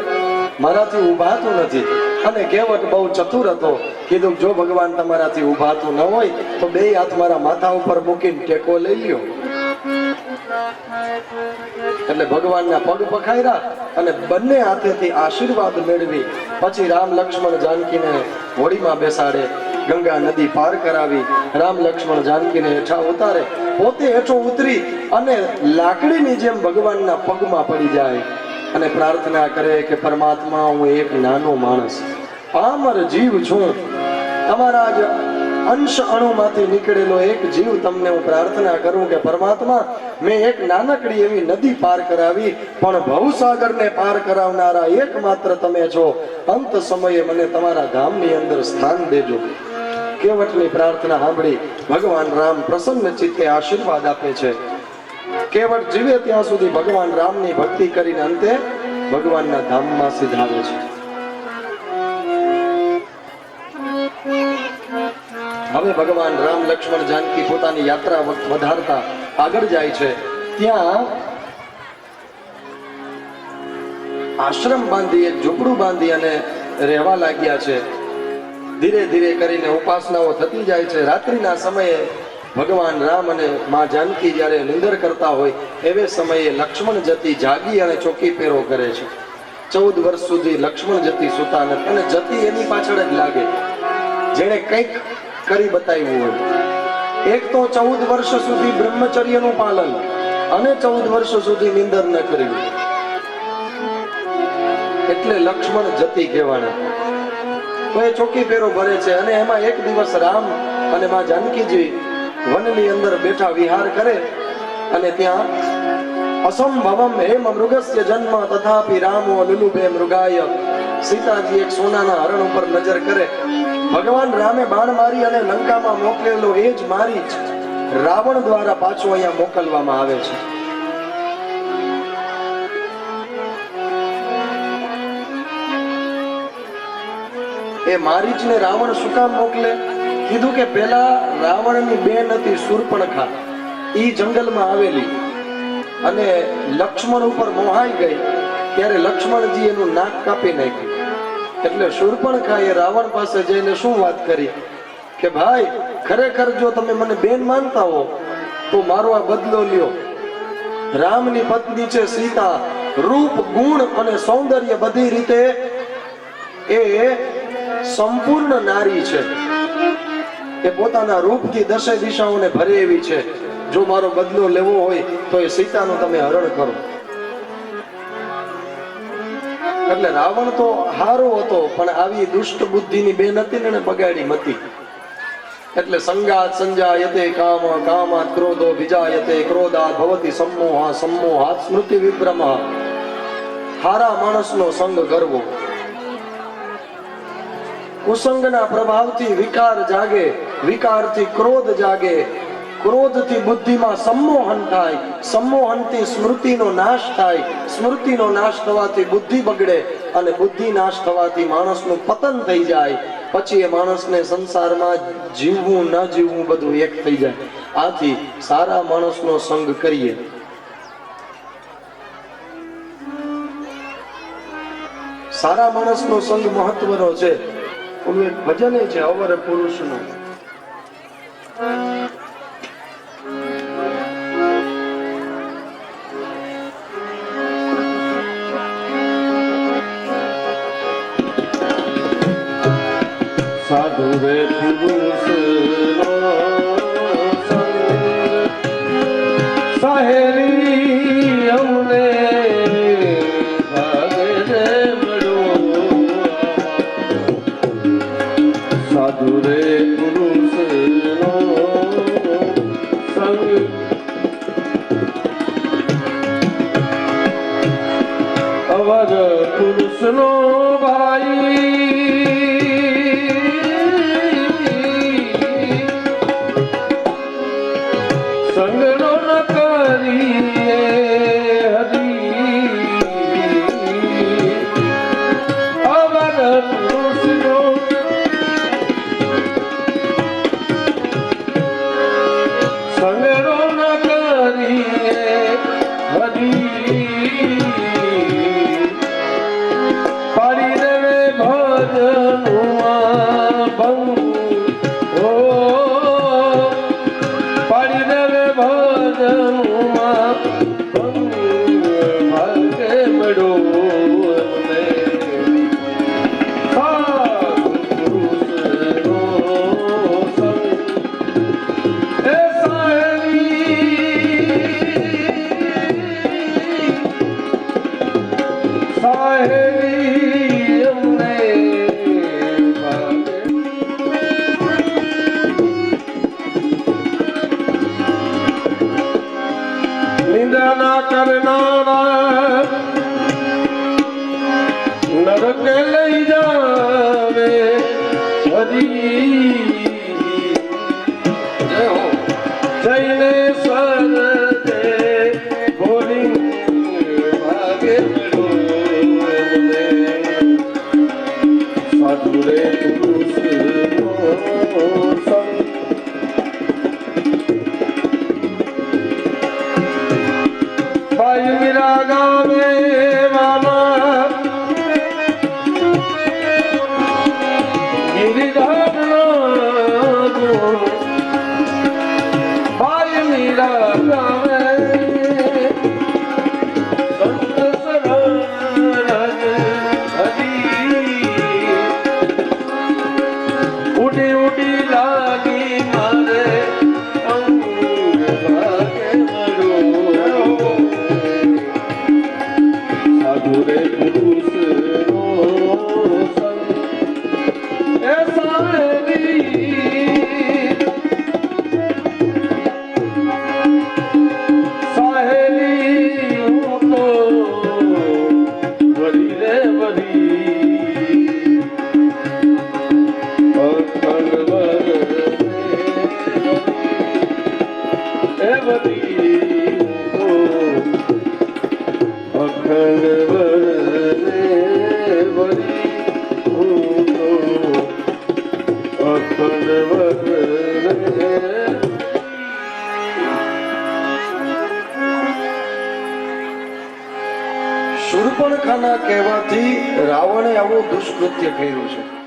A: મારાથી ઊભાતું નથી. અને કેવટ બહુ ચતુર હતો. કીધું જો ભગવાન તમારાથી ઊભાતું ન હોય તો બે હાથ મારા માથા ઉપર મૂકીને ટેકો લઈ લ્યો. એટલે ભગવાનના પગ પખાયરા અને બંને હાથેથી આશીર્વાદ મેળવી પછી રામ લક્ષ્મણ જાનકીને હોડીમાં બેસાડે, ગંગા નદી પાર કરાવી, રામ લક્ષ્મણ જાનકીને હેઠા ઉતારે, પોતે હેઠો ઉતરી અને લાકડીની જેમ ભગવાનના પગમાં પડી જાય અને પ્રાર્થના કરે કે પરમાત્મા હું એક નાનો માણસ પામર જીવ છું, તમારા જ અંશ અણુમાંથી નીકળેલો એક જીવ તમને હું પ્રાર્થના કરું કે પરમાત્મા મેં એક નાનકડી એવી નદી પાર કરાવી પણ ભવસાગરને પાર કરાવનારા એકમાત્ર તમે છો. અંત સમયે મને તમારા ધામની અંદર સ્થાન દેજો. કેવટની પ્રાર્થના સાંભળી ભગવાન રામ પ્રસન્ન ચિત્તે આશીર્વાદ આપે છે. કેવટ જીવે ત્યાં સુધી ભગવાન રામની ભક્તિ કરીને અંતે ભગવાનના ધામમાં સિધારે છે. હવે ભગવાન રામ લક્ષ્મણ જાનકી પોતાની યાત્રા વધારતા આગળ જાય છે. ત્યાં આશ્રમ બાંધી, એક ઝૂંપડું બાંધી અને રહેવા લાગ્યા છે. ધીરે ધીરે કરીને ઉપાસનાઓ થતી જાય છે. રાત્રિના સમયે ભગવાન રામ અને માં જાનકી જ્યારે નિંદર કરતા હોય એવે સમયે લક્ષ્મણ જતી જાગી અને ચોકી પેરો કરે છે. 14 વર્ષ સુધી લક્ષ્મણ જતી સુતા નથી અને જતી એની પાછળ જ લાગે, જેણે કંઈક કરી બતાવ્યું હોય. એક તો 14 વર્ષ સુધી બ્રહ્મચર્યનું પાલન અને 14 વર્ષ સુધી નિંદર ન કર્યું, એટલે લક્ષ્મણ જતી કહેવાના. તો એ ચોકી પેરો ભરે છે અને એમાં એક દિવસ રામ અને માં જાનકીજી વનની અંદર બેઠા વિહાર કરે અને ત્યાં અસંભવમ હેમ મૃગસ્ય જન્મ તથાપિ રામો લુલુભે મૃગાય. સીતાજી એક સોનાના હરણ ઉપર નજર કરે. ભગવાન રામે બાણ મારી અને લંકામાં મોકલેલો એ જ મારી જ રાવણ દ્વારા પાછો અહીંયા મોકલવામાં આવે છે. એ મારીચને રાવણ શું કામ મોકલે? કીધું કે પેલા રાવણની બેન હતી શૂર્પણખા, ઈ જંગલમાં આવેલી અને લક્ષ્મણ ઉપર મોહાઈ ગઈ ત્યારે લક્ષ્મણજી એનું નાક કાપી નાખ્યું. એટલે શૂર્પણખાએ રાવણ પાસે જઈને શું વાત કરી કે ભાઈ, ખરેખર જો તમે મને બેન માનતા હો તો મારો આ બદલો લ્યો. રામની પત્ની છે સીતા, રૂપ ગુણ અને સૌંદર્ય બધી રીતે એ સંપૂર્ણ નારી છે. એ પોતાના રૂપથી દશે દિશાઓને ભરે એવી છે. જો મારો બદલો લેવો હોય તો એ સીતાનું તમે હરણ કરો. એટલે રાવણ તો હારો હતો પણ આવી દુષ્ટ બુદ્ધિની બેન હતી ને એને બગાડી મતી. એટલે સંગાત સંજાયતે કામ, કામાત ક્રોધો વિજાયતે ક્રોધાત ભવતિ सम्मोहा, सम्मोहात સ્મૃતિ વિભ્રમ. હારા માણસનો સંગ કરવો. કુસંગના પ્રભાવથી વિકાર જાગે, વિકારથી ક્રોધ જાગે, ક્રોધથી બુદ્ધિમાં સંમોહન થાય, સંમોહનથી સ્મૃતિનો નાશ થાય, સ્મૃતિનો નાશ થવાથી બુદ્ધિ બગડે અને બુદ્ધિ નાશ થવાથી માણસનું પતન થઈ જાય. પછી એ માણસને સંસારમાં જીવવું ન જીવવું બધું એક થઈ જાય. આથી સારા માણસનો સંગ કરીએ. સારા માણસનો સંગ મહત્વનો છે. ઓલું એક ભજન છે અવર પુરુષનું.
B: સાધુ રે પુરુષનો સંગ સાહેરી અમને ભાગે રે મળો. સાધુ રે પુરુષનો સંગ અવર પુરુષનો ભાઈ સંગનો ન કરીએ હરી. અવર પુરુષનો સંગનો ન કરીએ હરી. પાડી દેવે ભજનું ભંગ, ઓ પાડી દેવે ભજનુમાં ભંગ ભાગે મળો અમને. સાધુ પુરુષનો સંગ એ સાહેરી અમને ભાગે. નિંદા કરનારા નરકે લઈ જાવે હરી. જઈને સરદે બોલી ભાગે મળો અમને. સાધુ રે પુરુષનો સંગ બાઈ મીરા ગાવે મામા ગિરિધામનો ગુણ. બાઈ મીરા ગાવે સંત શરણ હરી. ઉડી ઉડી લાગી મારે અંગ ભાગે મળ્યો. સાધુ રે પુરુષનો સંગ એ સાહેલી હું તો વરી રે વરી અખંડ એ વરી અખંડ
A: શૂર્પણખાના કહેવાથી રાવણે આવું દુષ્કૃત્ય કર્યું છે.